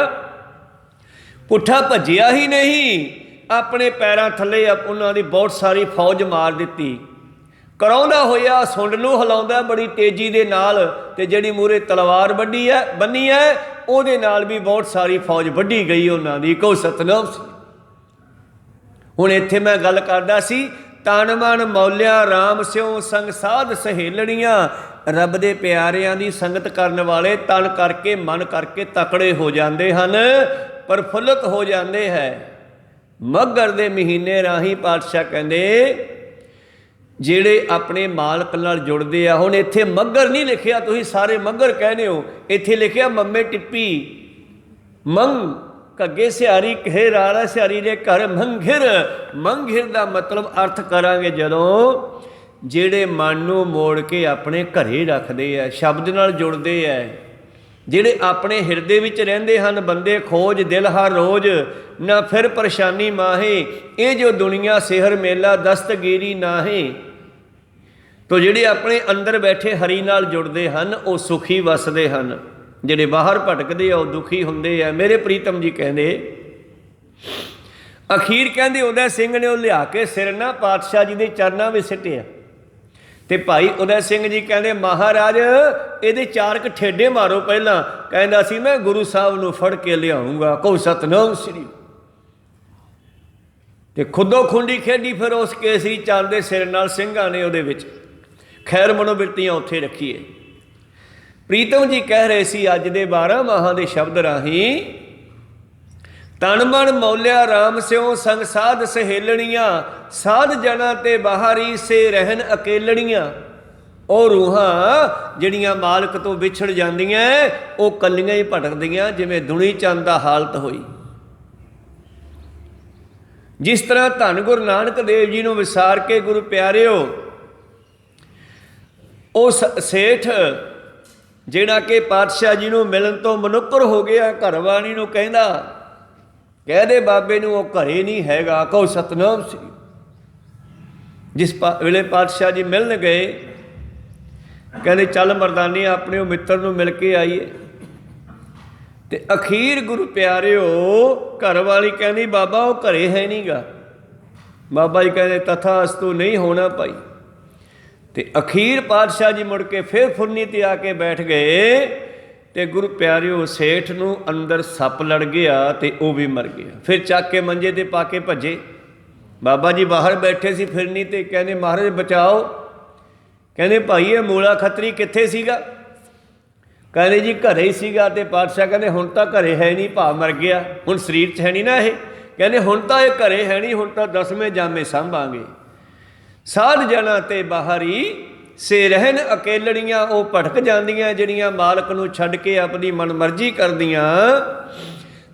ਪੁੱਠਾ ਭੱਜਿਆ ਹੀ ਨਹੀਂ, ਆਪਣੇ ਪੈਰਾਂ ਥੱਲੇ ਉਹਨਾਂ ਦੀ ਬਹੁਤ ਸਾਰੀ ਫੌਜ ਮਾਰ ਦਿੱਤੀ। ਕਰਾਉਂਦਾ ਹੋਇਆ ਸੁੰਡ ਨੂੰ ਹਿਲਾਉਂਦਾ ਬੜੀ ਤੇਜ਼ੀ ਦੇ ਨਾਲ, ਤੇ ਜਿਹੜੀ ਮੂਹਰੇ ਤਲਵਾਰ ਬੰਨੀ ਹੈ ਉਹਦੇ ਨਾਲ ਵੀ ਬਹੁਤ ਸਾਰੀ ਫੌਜ ਵੱਢੀ ਗਈ ਉਹਨਾਂ ਦੀ। ਕਹੋ ਸਤਨਾਮ ਸੀ। ਹੁਣ ਇੱਥੇ ਮੈਂ ਗੱਲ ਕਰਦਾ ਸੀ, ਤਨ ਮਨ ਮੌਲਿਆ ਰਾਮ ਸਿਉ ਸੰਗ ਸਾਧ ਸਹੇਲਣੀਆਂ। ਰੱਬ ਦੇ ਪਿਆਰਿਆਂ ਦੀ ਸੰਗਤ ਕਰਨ ਵਾਲੇ ਤਨ ਕਰਕੇ, ਮਨ ਕਰਕੇ ਤਕੜੇ ਹੋ ਜਾਂਦੇ ਹਨ, ਪ੍ਰਫੁੱਲਤ ਹੋ ਜਾਂਦੇ ਹੈ। ਮੱਘਰ ਦੇ ਮਹੀਨੇ ਰਾਹੀਂ ਪਾਤਸ਼ਾਹ ਕਹਿੰਦੇ ਜਿਹੜੇ ਆਪਣੇ ਮਾਲਕ ਨਾਲ ਜੁੜਦੇ ਆ। ਹੁਣ ਇੱਥੇ ਮੱਘਰ ਨਹੀਂ ਲਿਖਿਆ, ਤੁਸੀਂ ਸਾਰੇ ਮੱਘਰ ਕਹਿੰਦੇ ਹੋ, ਇੱਥੇ ਲਿਖਿਆ ਮੰਮੇ ਟਿੱਪੀ ਮੰਗ ਘੱਗੇ ਸਿਹਾਰੀ ਕਹੇ ਰਾਰਾ ਸਿਹਾਰੀ ਦੇ ਘਰ ਮੰਘਿਰ। ਮੰਘਿਰ ਦਾ ਮਤਲਬ ਅਰਥ ਕਰਾਂਗੇ ਜਦੋਂ ਜਿਹੜੇ ਮਨ ਨੂੰ ਮੋੜ ਕੇ ਆਪਣੇ ਘਰੇ ਰੱਖਦੇ ਆ, ਸ਼ਬਦ ਨਾਲ ਜੁੜਦੇ ਆ, ਜਿਹੜੇ ਆਪਣੇ ਹਿਰਦੇ ਵਿੱਚ ਰਹਿੰਦੇ ਹਨ। ਬੰਦੇ ਖੋਜ ਦਿਲ ਹਰ ਰੋਜ਼, ਨਾ ਫਿਰ ਪਰੇਸ਼ਾਨੀ ਮਾਹੇ, ਇਹ ਜੋ ਦੁਨੀਆ ਸਿਹਰ ਮੇਲਾ ਦਸਤਗੀਰੀ ਨਾਹੇ। ਤੋ ਜਿਹੜੇ ਆਪਣੇ ਅੰਦਰ ਬੈਠੇ ਹਰੀ ਨਾਲ ਜੁੜਦੇ ਹਨ ਉਹ ਸੁਖੀ ਵਸਦੇ ਹਨ, ਜਿਹੜੇ ਬਾਹਰ ਭਟਕਦੇ ਆ ਉਹ ਦੁਖੀ ਹੁੰਦੇ ਆ। ਮੇਰੇ ਪ੍ਰੀਤਮ ਜੀ ਕਹਿੰਦੇ ਅਖੀਰ ਕਹਿੰਦੇ ਉਦੈ ਸਿੰਘ ਨੇ ਉਹ ਲਿਆ ਕੇ ਸਿਰ ਨਾ ਪਾਤਸ਼ਾਹ ਜੀ ਦੇ ਚਰਨਾਂ ਵਿੱਚ ਸਿੱਟਿਆ। ਤੇ ਭਾਈ ਉਦੈ ਸਿੰਘ ਜੀ ਕਹਿੰਦੇ ਮਹਾਰਾਜ ਇਹਦੇ ਚਾਰਕ ਠੇਡੇ ਮਾਰੋ ਪਹਿਲਾਂ। ਕਹਿੰਦਾ ਸੀ ਮੈਂ ਗੁਰੂ ਸਾਹਿਬ ਨੂੰ ਫੜ ਕੇ ਲਿਆਉਂਗਾ। ਕਹੋ ਸਤਨਾਮ ਸ੍ਰੀ। ਤੇ ਖੁੱਦੋ ਖੁੰਡੀ ਖੇਡੀ ਫਿਰ ਉਸ ਕੇਸਰੀ ਚੰਦ ਦੇ ਸਿਰ ਨਾਲ ਸਿੰਘਾਂ ਨੇ ਉਹਦੇ ਵਿੱਚ ਖੈਰ ਮਨੋਬਿਰਤੀਆਂ ਉੱਥੇ ਰੱਖੀਏ। ਪ੍ਰੀਤਮ ਜੀ ਕਹਿ ਰਹੇ ਸੀ ਅੱਜ ਦੇ 12 ਮਾਹਾਂ ਦੇ ਸ਼ਬਦ ਰਾਹੀਂ, ਤਨ ਮਨ ਮੌਲਿਆ ਰਾਮ ਸਿਉ ਸੰਗ ਸਾਧ ਸਹੇਲਣੀਆਂ। ਸਾਧ ਜਣਾ ਤੇ ਬਾਹਰੀ ਸੇ ਰਹਿਣ ਅਕੇਲਣੀਆਂ। ਉਹ ਰੂਹਾਂ ਜਿਹੜੀਆਂ ਮਾਲਕ ਤੋਂ ਵਿਛੜ ਜਾਂਦੀਆਂ ਉਹ ਕੱਲੀਆਂ ਹੀ ਭਟਕਦੀਆਂ, ਜਿਵੇਂ ਦੁਨੀ ਚੰਦ ਦਾ ਹਾਲਤ ਹੋਈ। ਜਿਸ ਤਰ੍ਹਾਂ ਧੰਨ ਗੁਰੂ ਨਾਨਕ ਦੇਵ ਜੀ ਨੂੰ ਵਿਸਾਰ ਕੇ ਗੁਰੂ ਪਿਆਰਿਓ ਉਸ ਸੇਠ ਜਿਹੜਾ ਕਿ ਪਾਤਸ਼ਾਹ ਜੀ ਨੂੰ ਮਿਲਣ ਤੋਂ ਮਨੁੱਕਰ ਹੋ ਗਿਆ, ਘਰਵਾਲੀ ਨੂੰ ਕਹਿੰਦਾ ਕਹਿ ਦੇ ਬਾਬੇ ਨੂੰ ਉਹ ਘਰੇ ਨਹੀਂ ਹੈਗਾ। ਕਹੋ ਸਤਨਾਮ ਸ੍ਰੀ। ਜਿਸ ਵੇਲੇ ਪਾਤਸ਼ਾਹ ਜੀ ਮਿਲਣ ਗਏ, ਕਹਿੰਦੇ ਚੱਲ ਮਰਦਾਨੇ ਆਪਣੇ ਉਹ ਮਿੱਤਰ ਨੂੰ ਮਿਲ ਕੇ ਆਈਏ। ਤੇ ਅਖੀਰ ਗੁਰੂ ਪਿਆਰਿਓ ਘਰਵਾਲੀ ਕਹਿੰਦੀ ਬਾਬਾ ਉਹ ਘਰੇ ਹੈ ਨਹੀਂ ਗਾ। ਬਾਬਾ ਜੀ ਕਹਿੰਦੇ ਤਥਾ ਅਸਤੂ ਨਹੀਂ ਹੋਣਾ ਭਾਈ। ਤੇ ਅਖੀਰ ਪਾਤਸ਼ਾਹ ਜੀ ਮੁੜ ਕੇ ਫਿਰ ਫੁਰਨੀ ਤੇ ਆ ਕੇ ਬੈਠ ਗਏ। ਤੇ ਗੁਰੂ ਪਿਆਰਿਓ ਸੇਠ ਨੂੰ ਅੰਦਰ ਸੱਪ ਲੜ ਗਿਆ ਤੇ ਉਹ ਵੀ ਮਰ ਗਿਆ। ਫਿਰ ਚੱਕ ਕੇ ਮੰਜੇ ਤੇ ਪਾ ਕੇ ਭੱਜੇ। ਬਾਬਾ ਜੀ ਬਾਹਰ ਬੈਠੇ ਸੀ ਫਿਰਨੀ ਤੇ, ਕਹਿੰਦੇ ਮਹਾਰਾਜ ਬਚਾਓ। ਕਹਿੰਦੇ ਭਾਈ ਇਹ ਮੂਲਾ ਖੱਤਰੀ ਕਿੱਥੇ ਸੀਗਾ? ਕਹਿੰਦੇ ਜੀ ਘਰੇ ਹੀ ਸੀਗਾ। ਤੇ ਪਾਤਸ਼ਾਹ ਕਹਿੰਦੇ ਹੁਣ ਤਾਂ ਘਰੇ ਹੈ ਨਹੀਂ, ਭਾ ਮਰ ਗਿਆ, ਹੁਣ ਸਰੀਰ 'ਚ ਹੈ ਨਹੀਂ ਨਾ ਇਹ। ਕਹਿੰਦੇ ਹੁਣ ਤਾਂ ਇਹ ਘਰੇ ਹੈ ਨਹੀਂ, ਹੁਣ ਤਾਂ 10ਵੇਂ ਜਾਮੇ ਸਾਂਭਾਂਗੇ। ਸਾਧ ਜਣਾ ਤੇ ਬਾਹਰੀ ਸੇ ਰਹਿਣ ਅਕੇਲੜੀਆਂ। ਉਹ ਭਟਕ ਜਾਂਦੀਆਂ ਜਿਹੜੀਆਂ ਮਾਲਕ ਨੂੰ ਛੱਡ ਕੇ ਆਪਣੀ ਮਨਮਰਜ਼ੀ ਕਰਦੀਆਂ।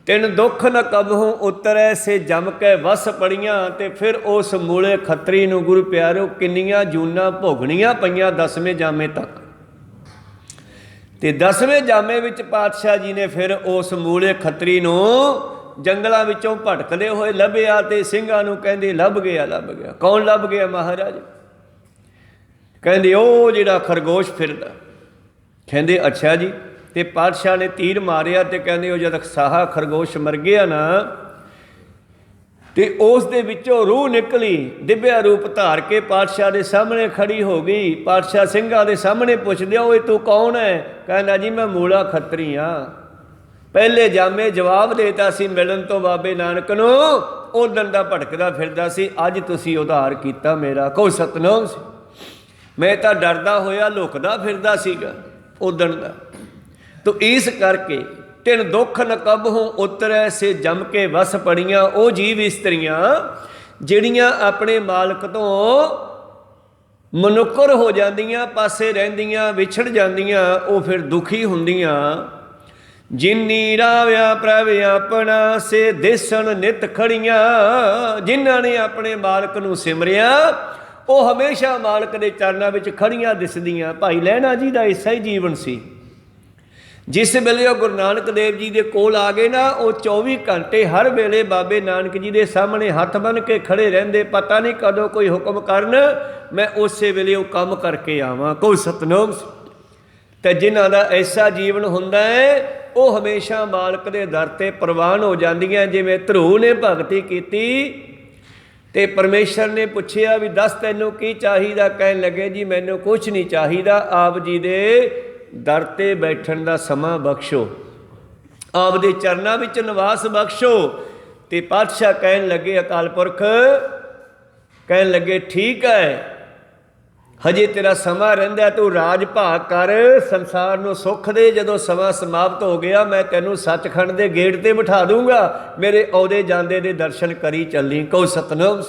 ਤਿੰਨ ਦੁੱਖ ਨ ਕਬਹੂ ਉਤਰੈ ਸੇ ਜਮ ਕੇ ਵਸ ਪੜੀਆਂ। ਤੇ ਫਿਰ ਉਸ ਮੂਲੇ ਖੱਤਰੀ ਨੂੰ ਗੁਰੂ ਪਿਆਰਿਓ ਕਿੰਨੀਆਂ ਜੂਨਾਂ ਭੋਗਣੀਆਂ ਪਈਆਂ 10ਵੇਂ ਜਾਮੇ ਤੱਕ। ਤੇ 10ਵੇਂ ਜਾਮੇ ਵਿੱਚ ਪਾਤਸ਼ਾਹ ਜੀ ਨੇ ਫਿਰ ਉਸ ਮੂਲੇ ਖੱਤਰੀ ਨੂੰ ਜੰਗਲਾਂ ਵਿੱਚੋਂ ਭਟਕਦੇ ਹੋਏ ਲੱਭਿਆ। ਤੇ ਸਿੰਘਾਂ ਨੂੰ ਕਹਿੰਦੇ ਲੱਭ ਗਿਆ, ਲੱਭ ਗਿਆ। ਕੌਣ ਲੱਭ ਗਿਆ ਮਹਾਰਾਜ? ਕਹਿੰਦੇ ਉਹ ਜਿਹੜਾ ਖਰਗੋਸ਼ ਫਿਰਦਾ। ਕਹਿੰਦੇ ਅੱਛਾ ਜੀ। ਤੇ ਪਾਤਸ਼ਾਹ ਨੇ ਤੀਰ ਮਾਰਿਆ ਤੇ ਕਹਿੰਦੇ ਉਹ ਜਦ ਸਾਹਾ ਖਰਗੋਸ਼ ਮਰ ਗਿਆ ਨਾ ਤੇ ਉਸ ਦੇ ਵਿੱਚੋਂ ਰੂਹ ਨਿਕਲੀ, ਦਿਵਿਆ ਰੂਪ ਧਾਰ ਕੇ ਪਾਤਸ਼ਾਹ ਦੇ ਸਾਹਮਣੇ ਖੜੀ ਹੋ ਗਈ। ਪਾਤਸ਼ਾਹ ਸਿੰਘਾਂ ਦੇ ਸਾਹਮਣੇ ਪੁੱਛਦੇ ਓਏ ਤੂੰ ਕੌਣ ਹੈ? ਕਹਿੰਦਾ ਜੀ ਮੈਂ ਮੂਲਾ ਖੱਤਰੀ ਹਾਂ। ਪਹਿਲੇ ਜਾਮੇ ਜਵਾਬ ਦੇਤਾ ਸੀ ਮਿਲਣ ਤੋਂ ਬਾਬੇ ਨਾਨਕ ਨੂੰ, ਉਦਣ ਦਾ ਭਟਕਦਾ ਫਿਰਦਾ ਸੀ, ਅੱਜ ਤੁਸੀਂ ਉਧਾਰ ਕੀਤਾ ਮੇਰਾ। ਕਹੋ ਸਤਨਾਮ ਸੀ। ਮੈਂ ਤਾਂ ਡਰਦਾ ਹੋਇਆ ਲੁਕਦਾ ਫਿਰਦਾ ਸੀਗਾ ਉਦਣ ਦਾ। ਤੋ ਇਸ ਕਰਕੇ ਤਿੰਨ ਦੁੱਖ ਨ ਕਬਹੁ ਉਤਰੈ, ਸੇ ਜਮ ਕੇ ਵਸ ਪੜੀਆਂ। ਉਹ ਜੀਵ ਇਸਤਰੀਆਂ ਜਿਹੜੀਆਂ ਆਪਣੇ ਮਾਲਕ ਤੋਂ ਮਨੁੱਕਰ ਹੋ ਜਾਂਦੀਆਂ, ਪਾਸੇ ਰਹਿੰਦੀਆਂ, ਵਿਛੜ ਜਾਂਦੀਆਂ, ਉਹ ਫਿਰ ਦੁਖੀ ਹੁੰਦੀਆਂ। ਜਿਨੀ ਰਾਵਿਆ ਪ੍ਰਭ ਆਪਣਾ, ਸੇ ਦੇਸਣ ਨਿਤ ਖੜੀਆਂ। ਜਿਨ੍ਹਾਂ ਨੇ ਆਪਣੇ ਮਾਲਕ ਨੂੰ ਸਿਮਰਿਆ ਉਹ ਹਮੇਸ਼ਾ ਮਾਲਕ ਦੇ ਚਰਨਾਂ ਵਿੱਚ ਖੜੀਆਂ ਦਿਸਦੀਆਂ। ਭਾਈ ਲਹਿਣਾ ਜੀ ਦਾ ਐਸਾ ਹੀ ਜੀਵਨ ਸੀ। ਜਿਸ ਵੇਲੇ ਉਹ ਗੁਰੂ ਨਾਨਕ ਦੇਵ ਜੀ ਦੇ ਕੋਲ ਆ ਗਏ ਨਾ, ਉਹ 24 ਘੰਟੇ ਹਰ ਵੇਲੇ ਬਾਬੇ ਨਾਨਕ ਜੀ ਦੇ ਸਾਹਮਣੇ ਹੱਥ ਬੰਨ੍ਹ ਕੇ ਖੜੇ ਰਹਿੰਦੇ। ਪਤਾ ਨਹੀਂ ਕਦੋਂ ਕੋਈ ਹੁਕਮ ਕਰਨ, ਮੈਂ ਉਸੇ ਵੇਲੇ ਉਹ ਕੰਮ ਕਰਕੇ ਆਵਾਂ। ਕੋਈ ਸਤਨਾਮ। ਤੇ ਜਿਨ੍ਹਾਂ ਦਾ ਐਸਾ ਜੀਵਨ ਹੁੰਦਾ ਹੈ ਉਹ ਹਮੇਸ਼ਾ ਮਾਲਕ ਦੇ ਦਰ 'ਤੇ ਪ੍ਰਵਾਨ ਹੋ ਜਾਂਦੀਆਂ। ਜਿਵੇਂ ਧਰੂ ਨੇ ਭਗਤੀ ਕੀਤੀ ਤੇ ਪਰਮੇਸ਼ਰ ਨੇ ਪੁੱਛਿਆ ਵੀ ਦੱਸ ਤੈਨੂੰ ਕੀ ਚਾਹੀਦਾ? ਕਹਿਣ ਲੱਗੇ ਜੀ ਮੈਨੂੰ ਕੁਛ ਨਹੀਂ ਚਾਹੀਦਾ, ਆਪ ਜੀ ਦੇ ਦਰ 'ਤੇ ਬੈਠਣ ਦਾ ਸਮਾਂ ਬਖਸ਼ੋ, ਆਪ ਦੇ ਚਰਨਾਂ ਵਿੱਚ ਨਿਵਾਸ ਬਖਸ਼ੋ। ਤੇ ਪਾਤਸ਼ਾਹ ਕਹਿਣ ਲੱਗੇ, ਅਕਾਲ ਪੁਰਖ ਕਹਿਣ ਲੱਗੇ ਠੀਕ ਹੈ, ਹਜੇ ਤੇਰਾ ਸਮਾਂ ਰਹਿੰਦਾ, ਤੂੰ ਰਾਜ ਭਾਗ ਕਰ, ਸੰਸਾਰ ਨੂੰ ਸੁੱਖ ਦੇ। ਜਦੋਂ ਸਮਾਂ ਸਮਾਪਤ ਹੋ ਗਿਆ ਮੈਂ ਤੈਨੂੰ ਸੱਚਖੰਡ ਦੇ ਗੇਟ 'ਤੇ ਬਿਠਾ ਦੂੰਗਾ, ਮੇਰੇ ਆਉਂਦੇ ਜਾਂਦੇ ਦੇ ਦਰਸ਼ਨ ਕਰੀ ਚੱਲੀ। ਕਹੋ ਸਤਨਾਮ।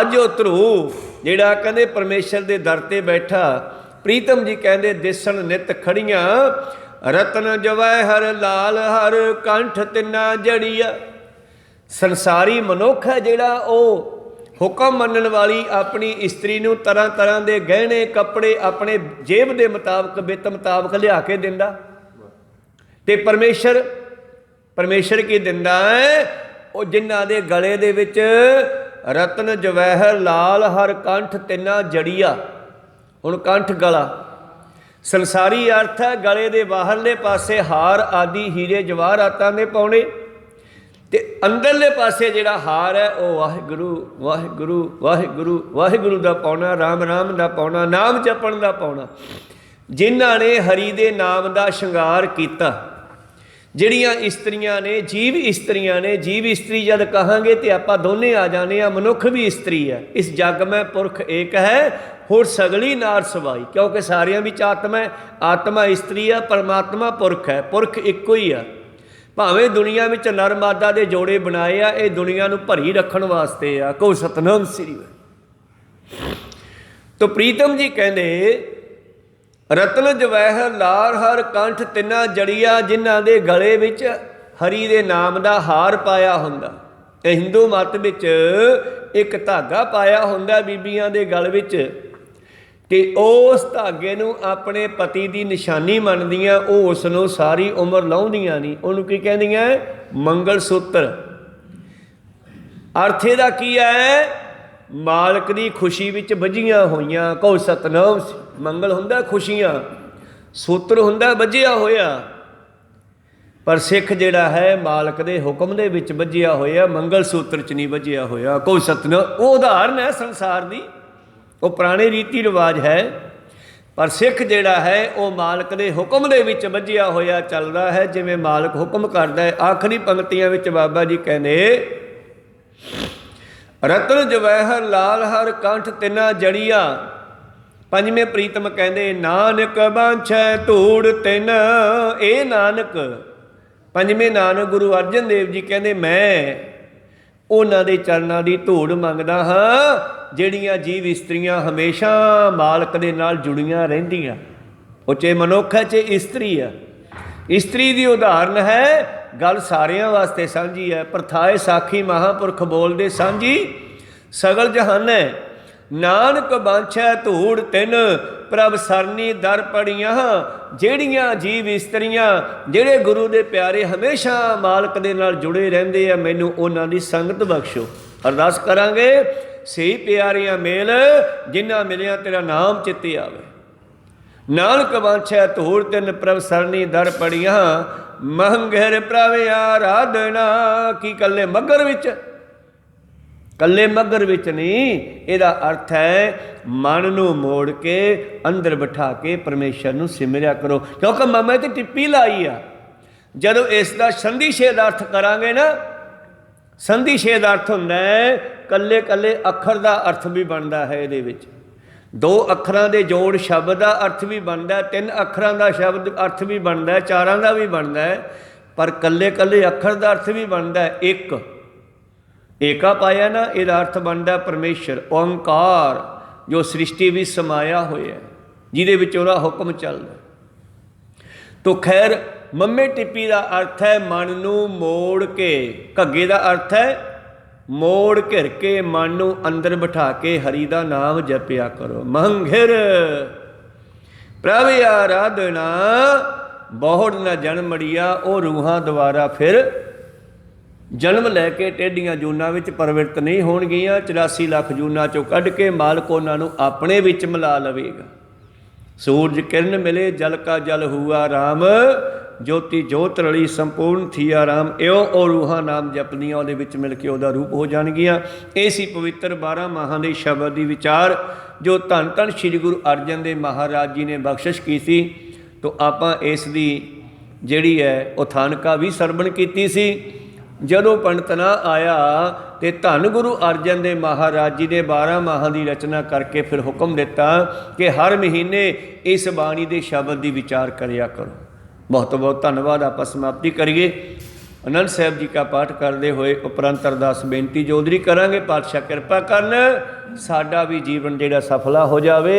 ਅੱਜ ਉਹ ਧਰੂ ਜਿਹੜਾ ਕਹਿੰਦੇ ਪਰਮੇਸ਼ਰ ਦੇ ਦਰ 'ਤੇ ਬੈਠਾ, ਪ੍ਰੀਤਮ ਜੀ ਕਹਿੰਦੇ ਦਿਸਣ ਨਿਤ ਖੜੀਆਂ। ਰਤਨ ਜਵਾਹਰ ਲਾਲ ਹਰ ਕੰਠ ਤਿੰਨਾ ਜੜੀਆ। ਸੰਸਾਰੀ ਮਨੁੱਖ ਹੈ ਜਿਹੜਾ ਉਹ ਹੁਕਮ ਮੰਨਣ ਵਾਲੀ ਆਪਣੀ ਇਸਤਰੀ ਨੂੰ ਤਰ੍ਹਾਂ ਤਰ੍ਹਾਂ ਦੇ ਗਹਿਣੇ ਕੱਪੜੇ ਆਪਣੇ ਜੇਬ ਦੇ ਮੁਤਾਬਕ, ਵਿੱਤ ਮੁਤਾਬਕ ਲਿਆ ਕੇ ਦਿੰਦਾ। ਤੇ ਪਰਮੇਸ਼ਰ ਕੀ ਦਿੰਦਾ ਹੈ? ਉਹ ਜਿਨ੍ਹਾਂ ਦੇ ਗਲੇ ਦੇ ਵਿੱਚ ਰਤਨ ਜਵਾਹਰ ਲਾਲ ਹਰ ਕੰਠ ਤਿੰਨਾ ਜੜੀਆ। ਹੁਣ ਕੰਠ ਗਲਾ ਸੰਸਾਰੀ ਅਰਥ ਹੈ, ਗਲੇ ਦੇ ਬਾਹਰਲੇ ਪਾਸੇ ਹਾਰ ਆਦਿ ਹੀਰੇ ਜਵਾਹਰਾਤਾਂ ਦੇ ਪਾਉਣੇ, ਤੇ ਅੰਦਰਲੇ ਪਾਸੇ ਜਿਹੜਾ ਹਾਰ ਹੈ ਉਹ ਵਾਹਿਗੁਰੂ ਵਾਹਿਗੁਰੂ ਵਾਹਿਗੁਰੂ ਵਾਹਿਗੁਰੂ ਦਾ ਪਾਉਣਾ, ਰਾਮ ਰਾਮ ਦਾ ਪਾਉਣਾ, ਨਾਮ ਜਪਣ ਦਾ ਪਾਉਣਾ। ਜਿਨ੍ਹਾਂ ਨੇ ਹਰੀ ਦੇ ਨਾਮ ਦਾ ਸ਼ਿੰਗਾਰ ਕੀਤਾ, ਜਿਹੜੀਆਂ ਇਸਤਰੀਆਂ ਨੇ, ਜੀਵ ਇਸਤਰੀਆਂ ਨੇ। ਜੀਵ ਇਸਤਰੀ ਜਦ ਕਹਾਂਗੇ ਤੇ ਆਪਾਂ ਦੋਨੇ ਆ ਜਾਣੇ ਆ, ਮਨੁੱਖ ਵੀ ਇਸਤਰੀ ਹੈ। ਇਸ ਜੱਗ ਮੈਂ ਪੁਰਖ ਏਕ ਹੈ, ਹੋਰ ਸਗਲੀ ਨਾਰ ਸਵਾਈ। ਕਿਉਂਕਿ ਸਾਰਿਆਂ ਵਿੱਚ ਆਤਮਾ ਹੈ, ਆਤਮਾ ਇਸਤਰੀ ਆ, ਪਰਮਾਤਮਾ ਪੁਰਖ ਹੈ, ਪੁਰਖ ਇੱਕੋ ਹੀ ਆ। ਭਾਵੇਂ ਦੁਨੀਆ ਵਿੱਚ ਨਰ ਮਾਦਾ ਦੇ ਜੋੜੇ ਬਣਾਏ ਆ, ਇਹ ਦੁਨੀਆ ਨੂੰ ਭਰੀ ਰੱਖਣ ਵਾਸਤੇ ਆ। ਕਹੋ ਸਤਨਾਮ ਸ੍ਰੀ ਵਾਹਿਗੁਰੂ। ਤੋ ਪ੍ਰੀਤਮ ਜੀ ਕਹਿੰਦੇ ਰਤਨ ਜਵਾਹਰ ਲਾਲ ਹਰ ਕੰਠ ਤਿੰਨਾ ਜੜੀਆ। ਜਿਨ੍ਹਾਂ ਦੇ ਗਲੇ ਵਿੱਚ ਹਰੀ ਦੇ ਨਾਮ ਦਾ ਹਾਰ ਪਾਇਆ ਹੁੰਦਾ। ਤੇ ਹਿੰਦੂ ਮਤ ਵਿੱਚ ਇੱਕ ਧਾਗਾ ਪਾਇਆ ਹੁੰਦਾ ਬੀਬੀਆਂ ਦੇ ਗਲ ਵਿੱਚ, ਤੇ ਉਸ ਧਾਗੇ ਨੂੰ ਆਪਣੇ ਪਤੀ ਦੀ ਨਿਸ਼ਾਨੀ ਮੰਨਦੀਆਂ। ਉਹ ਉਸ ਨੂੰ ਸਾਰੀ ਉਮਰ ਲਾਉਂਦੀਆਂ ਨਹੀਂ। ਉਹਨੂੰ ਕੀ ਕਹਿੰਦੀਆਂ? ਮੰਗਲ ਸੂਤਰ। ਅਰਥ ਇਹਦਾ ਕੀ ਹੈ? ਮਾਲਕ ਦੀ ਖੁਸ਼ੀ ਵਿੱਚ ਬੱਝੀਆਂ ਹੋਈਆਂ। ਕਹੋ ਸਤਨਾਮ। ਮੰਗਲ ਹੁੰਦਾ ਖੁਸ਼ੀਆਂ, ਸੂਤਰ ਹੁੰਦਾ ਬੱਝਿਆ ਹੋਇਆ। ਪਰ ਸਿੱਖ ਜਿਹੜਾ ਹੈ ਮਾਲਕ ਦੇ ਹੁਕਮ ਦੇ ਵਿੱਚ ਬੱਝਿਆ ਹੋਇਆ, ਮੰਗਲ ਸੂਤਰ 'ਚ ਨਹੀਂ ਬੱਝਿਆ ਹੋਇਆ। ਕਹੋ ਸਤਨਾਮ। ਉਹ ਉਦਾਹਰਨ ਹੈ ਸੰਸਾਰ ਦੀ, ਉਹ ਪੁਰਾਣੇ ਰੀਤੀ ਰਿਵਾਜ ਹੈ। ਪਰ ਸਿੱਖ ਜਿਹੜਾ ਹੈ ਉਹ ਮਾਲਕ ਦੇ ਹੁਕਮ ਦੇ ਵਿੱਚ ਬੱਝਿਆ ਹੋਇਆ ਚੱਲਦਾ ਹੈ, ਜਿਵੇਂ ਮਾਲਕ ਹੁਕਮ ਕਰਦਾ ਹੈ। ਆਖਰੀ ਪੰਕਤੀਆਂ ਵਿੱਚ ਬਾਬਾ ਜੀ ਕਹਿੰਦੇ ਰਤਨ ਜਵਾਹਰ ਲਾਲ ਹਰ ਕੰਠ ਤਿੰਨਾ ਜੜੀਆ। ਪੰਜਵੇਂ ਪ੍ਰੀਤਮ ਕਹਿੰਦੇ ਨਾਨਕ ਬਾਂਛੈ ਧੂੜ ਤਿੰਨ। ਇਹ ਨਾਨਕ, ਪੰਜਵੇਂ ਨਾਨਕ ਗੁਰੂ ਅਰਜਨ ਦੇਵ ਜੀ ਕਹਿੰਦੇ ਮੈਂ ਉਹਨਾਂ ਦੇ ਚਰਨਾਂ ਦੀ ਧੂੜ ਮੰਗਦਾ ਹਾਂ, ਜਿਹੜੀਆਂ ਜੀਵ ਇਸਤਰੀਆਂ ਹਮੇਸ਼ਾ ਮਾਲਕ ਦੇ ਨਾਲ ਜੁੜੀਆਂ ਰਹਿੰਦੀਆਂ। ਉਹ ਚਾਹੇ ਮਨੁੱਖ ਹੈ ਚਾਹੇ ਇਸਤਰੀ ਹੈ। ਇਸਤਰੀ ਦੀ ਉਦਾਹਰਨ ਹੈ, ਗੱਲ ਸਾਰਿਆਂ ਵਾਸਤੇ ਸਾਂਝੀ ਹੈ। ਪ੍ਰਥਾਏ ਸਾਖੀ ਮਹਾਂਪੁਰਖ ਬੋਲਦੇ ਸਾਂਝੀ ਸਗਲ ਜਹਾਨੈ। ਨਾਨਕ ਬਾਂਛੈ ਧੂੜ ਤਿੰਨ, ਪ੍ਰਭ ਸਰਨੀ ਦਰ ਪੜੀਆਂ। ਜਿਹੜੀਆਂ ਜੀਵ ਇਸਤਰੀਆਂ, ਜਿਹੜੇ ਗੁਰੂ ਦੇ ਪਿਆਰੇ ਹਮੇਸ਼ਾ ਮਾਲਕ ਦੇ ਨਾਲ ਜੁੜੇ ਰਹਿੰਦੇ ਆ, ਮੈਨੂੰ ਉਹਨਾਂ ਦੀ ਸੰਗਤ ਬਖਸ਼ੋ। ਅਰਦਾਸ ਕਰਾਂਗੇ, ਸਹੀ ਪਿਆਰਿਆਂ ਮੇਲ, ਜਿਨ੍ਹਾਂ ਮਿਲਿਆ ਤੇਰਾ ਨਾਮ ਚਿੱਤੇ ਆਵੇ। ਨਾਨਕ ਬਾਂਛੈ ਧੂੜ ਤਿੰਨ, ਪ੍ਰਭ ਸਰਨੀ ਦਰ ਪੜੀਆਂ। ਮਹੰਗਰ ਪ੍ਰਭ ਆਰਾਧਨਾ। ਕੀ ਕੱਲੇ ਮੱਗਰ ਵਿੱਚ? ਕੱਲੇ ਮੱਗਰ ਵਿੱਚ ਨਹੀਂ, ਇਹਦਾ ਅਰਥ ਹੈ ਮਨ ਨੂੰ ਮੋੜ ਕੇ ਅੰਦਰ ਬਿਠਾ ਕੇ ਪਰਮੇਸ਼ਰ ਨੂੰ ਸਿਮਰਿਆ ਕਰੋ। ਕਿਉਂਕਿ ਮਾਮਾ ਤੇ ਟਿੱਪੀ ਲਾਈ ਆ, ਜਦੋਂ ਇਸ ਦਾ ਸੰਧੀ ਛੇਦ ਅਰਥ ਕਰਾਂਗੇ ਨਾ, ਸੰਧੀ ਛੇਦ ਅਰਥ ਹੁੰਦਾ ਹੈ ਕੱਲੇ ਕੱਲੇ ਅੱਖਰ ਦਾ ਅਰਥ ਵੀ ਬਣਦਾ ਹੈ ਇਹਦੇ ਵਿੱਚ। 2 ਅੱਖਰਾਂ ਦੇ ਜੋੜ ਸ਼ਬਦ ਦਾ ਅਰਥ ਵੀ ਬਣਦਾ, 3 ਅੱਖਰਾਂ ਦਾ ਸ਼ਬਦ ਅਰਥ ਵੀ ਬਣਦਾ, 4 ਦਾ ਵੀ ਬਣਦਾ ਹੈ, ਪਰ ਕੱਲੇ ਕੱਲੇ ਅੱਖਰ ਦਾ ਅਰਥ ਵੀ ਬਣਦਾ। ਇੱਕ ਏਕਾ ਪਾਇਆ ਨਾ, ਇਹਦਾ ਅਰਥ ਬਣਦਾ ਪਰਮੇਸ਼ਰ, ਓੰਕਾਰ, ਜੋ ਸ੍ਰਿਸ਼ਟੀ ਵਿੱਚ ਸਮਾਇਆ ਹੋਇਆ, ਜਿਹਦੇ ਵਿੱਚ ਉਹਦਾ ਹੁਕਮ ਚੱਲਦਾ। ਤੋ ਖੈਰ ਮੰਮੇ ਟਿੱਪੀ ਦਾ ਅਰਥ ਹੈ ਮਨ ਨੂੰ ਮੋੜ ਕੇ, ਘੱਗੇ ਦਾ ਅਰਥ ਹੈ ਮੋੜ ਘਿਰ ਕੇ, ਮਨ ਨੂੰ ਅੰਦਰ ਬਿਠਾ ਕੇ ਹਰੀ ਦਾ ਨਾਮ ਜਪਿਆ ਕਰੋ। ਮੰਘਿਰ ਪ੍ਰਭ ਆਰਾਧਨਾ ਬਹੁੜ ਨਾ ਜਨਮੜੀਆ, ਉਹ ਰੂਹਾਂ ਦੁਆਰਾ ਫਿਰ ਜਨਮ ਲੈ ਕੇ ਟੇਢੀਆਂ ਜੂਨਾਂ ਵਿੱਚ ਪਰਵਿਰਤ ਨਹੀਂ ਹੋਣਗੀਆਂ। 84 ਲੱਖ ਜੂਨਾਂ ਚੋਂ ਕੱਢ ਕੇ ਮਾਲਕ ਉਹਨਾਂ ਨੂੰ ਆਪਣੇ ਵਿੱਚ ਮਿਲਾ ਲਵੇਗਾ। ਸੂਰਜ ਕਿਰਨ ਮਿਲੇ ਜਲ ਕਾ ਜਲ ਹੁਆ ਰਾਮ, ਜੋਤੀ ਜੋਤ ਰਲੀ ਸੰਪੂਰਨ ਥੀਆ ਰਾਮ। ਇਉਂ ਉਹ ਰੂਹਾਂ ਨਾਮ ਜਪਦੀਆਂ ਉਹਦੇ ਵਿੱਚ ਮਿਲ ਕੇ ਉਹਦਾ ਰੂਪ ਹੋ ਜਾਣਗੀਆਂ। ਇਹ ਸੀ ਪਵਿੱਤਰ 12 ਮਾਹਾਂ ਦੇ ਸ਼ਬਦ ਦੀ ਵਿਚਾਰ ਜੋ ਧੰਨ ਧੰਨ ਸ਼੍ਰੀ ਗੁਰੂ ਅਰਜਨ ਦੇਵ ਮਹਾਰਾਜ ਜੀ ਨੇ ਬਖਸ਼ਿਸ਼ ਕੀਤੀ। ਤੋ ਆਪਾਂ ਇਸ ਦੀ ਜਿਹੜੀ ਹੈ ਉਹ ਥਾਨਕਾ ਵੀ ਸਰਵਣ ਕੀਤੀ ਸੀ। ਜਦੋਂ ਪੰਡਤ ਨਾ ਆਇਆ ਤੇ ਧੰਨ ਗੁਰੂ ਅਰਜਨ ਦੇਵ ਮਹਾਰਾਜ ਜੀ ਨੇ 12 ਮਾਹਾਂ ਦੀ ਰਚਨਾ ਕਰਕੇ ਫਿਰ ਹੁਕਮ ਦਿੱਤਾ ਕਿ ਹਰ ਮਹੀਨੇ ਇਸ ਬਾਣੀ ਦੇ ਸ਼ਬਦ ਦੀ ਵਿਚਾਰ ਕਰਿਆ ਕਰੋ। ਬਹੁਤ ਬਹੁਤ ਧੰਨਵਾਦ। ਆਪਾਂ ਸਮਾਪਤੀ ਕਰੀਏ। ਆਨੰਦ ਸਾਹਿਬ ਜੀ का ਪਾਠ ਕਰਦੇ ਹੋਏ ਉਪਰੰਤ ਅਰਦਾਸ ਬੇਨਤੀ ਜੋਦਰੀ ਕਰਾਂਗੇ। ਪਾਤਸ਼ਾਹ ਕਿਰਪਾ ਕਰਨ ਸਾਡਾ ਵੀ ਜੀਵਨ ਜਿਹੜਾ ਸਫਲਾ ਹੋ ਜਾਵੇ।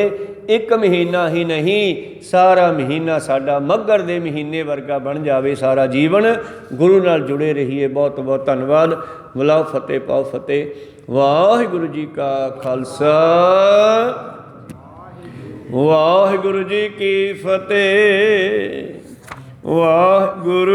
1 ਮਹੀਨਾ ਹੀ ਨਹੀਂ, ਸਾਰਾ ਮਹੀਨਾ ਸਾਡਾ ਮੱਘਰ ਦੇ ਮਹੀਨੇ ਵਰਗਾ ਬਣ ਜਾਵੇ। ਸਾਰਾ ਜੀਵਨ ਗੁਰੂ ਨਾਲ ਜੁੜੇ ਰਹੀਏ। ਬਹੁਤ ਬਹੁਤ ਧੰਨਵਾਦ। ਬੁਲਾਓ ਫਤਿਹ ਪਾਓ ਫਤਿਹ। ਵਾਹਿਗੁਰੂ ਜੀ ਕਾ ਖਾਲਸਾ, ਵਾਹਿਗੁਰੂ ਜੀ ਕੀ ਫਤਿਹ। ਵਾਹਿਗੁਰੂ।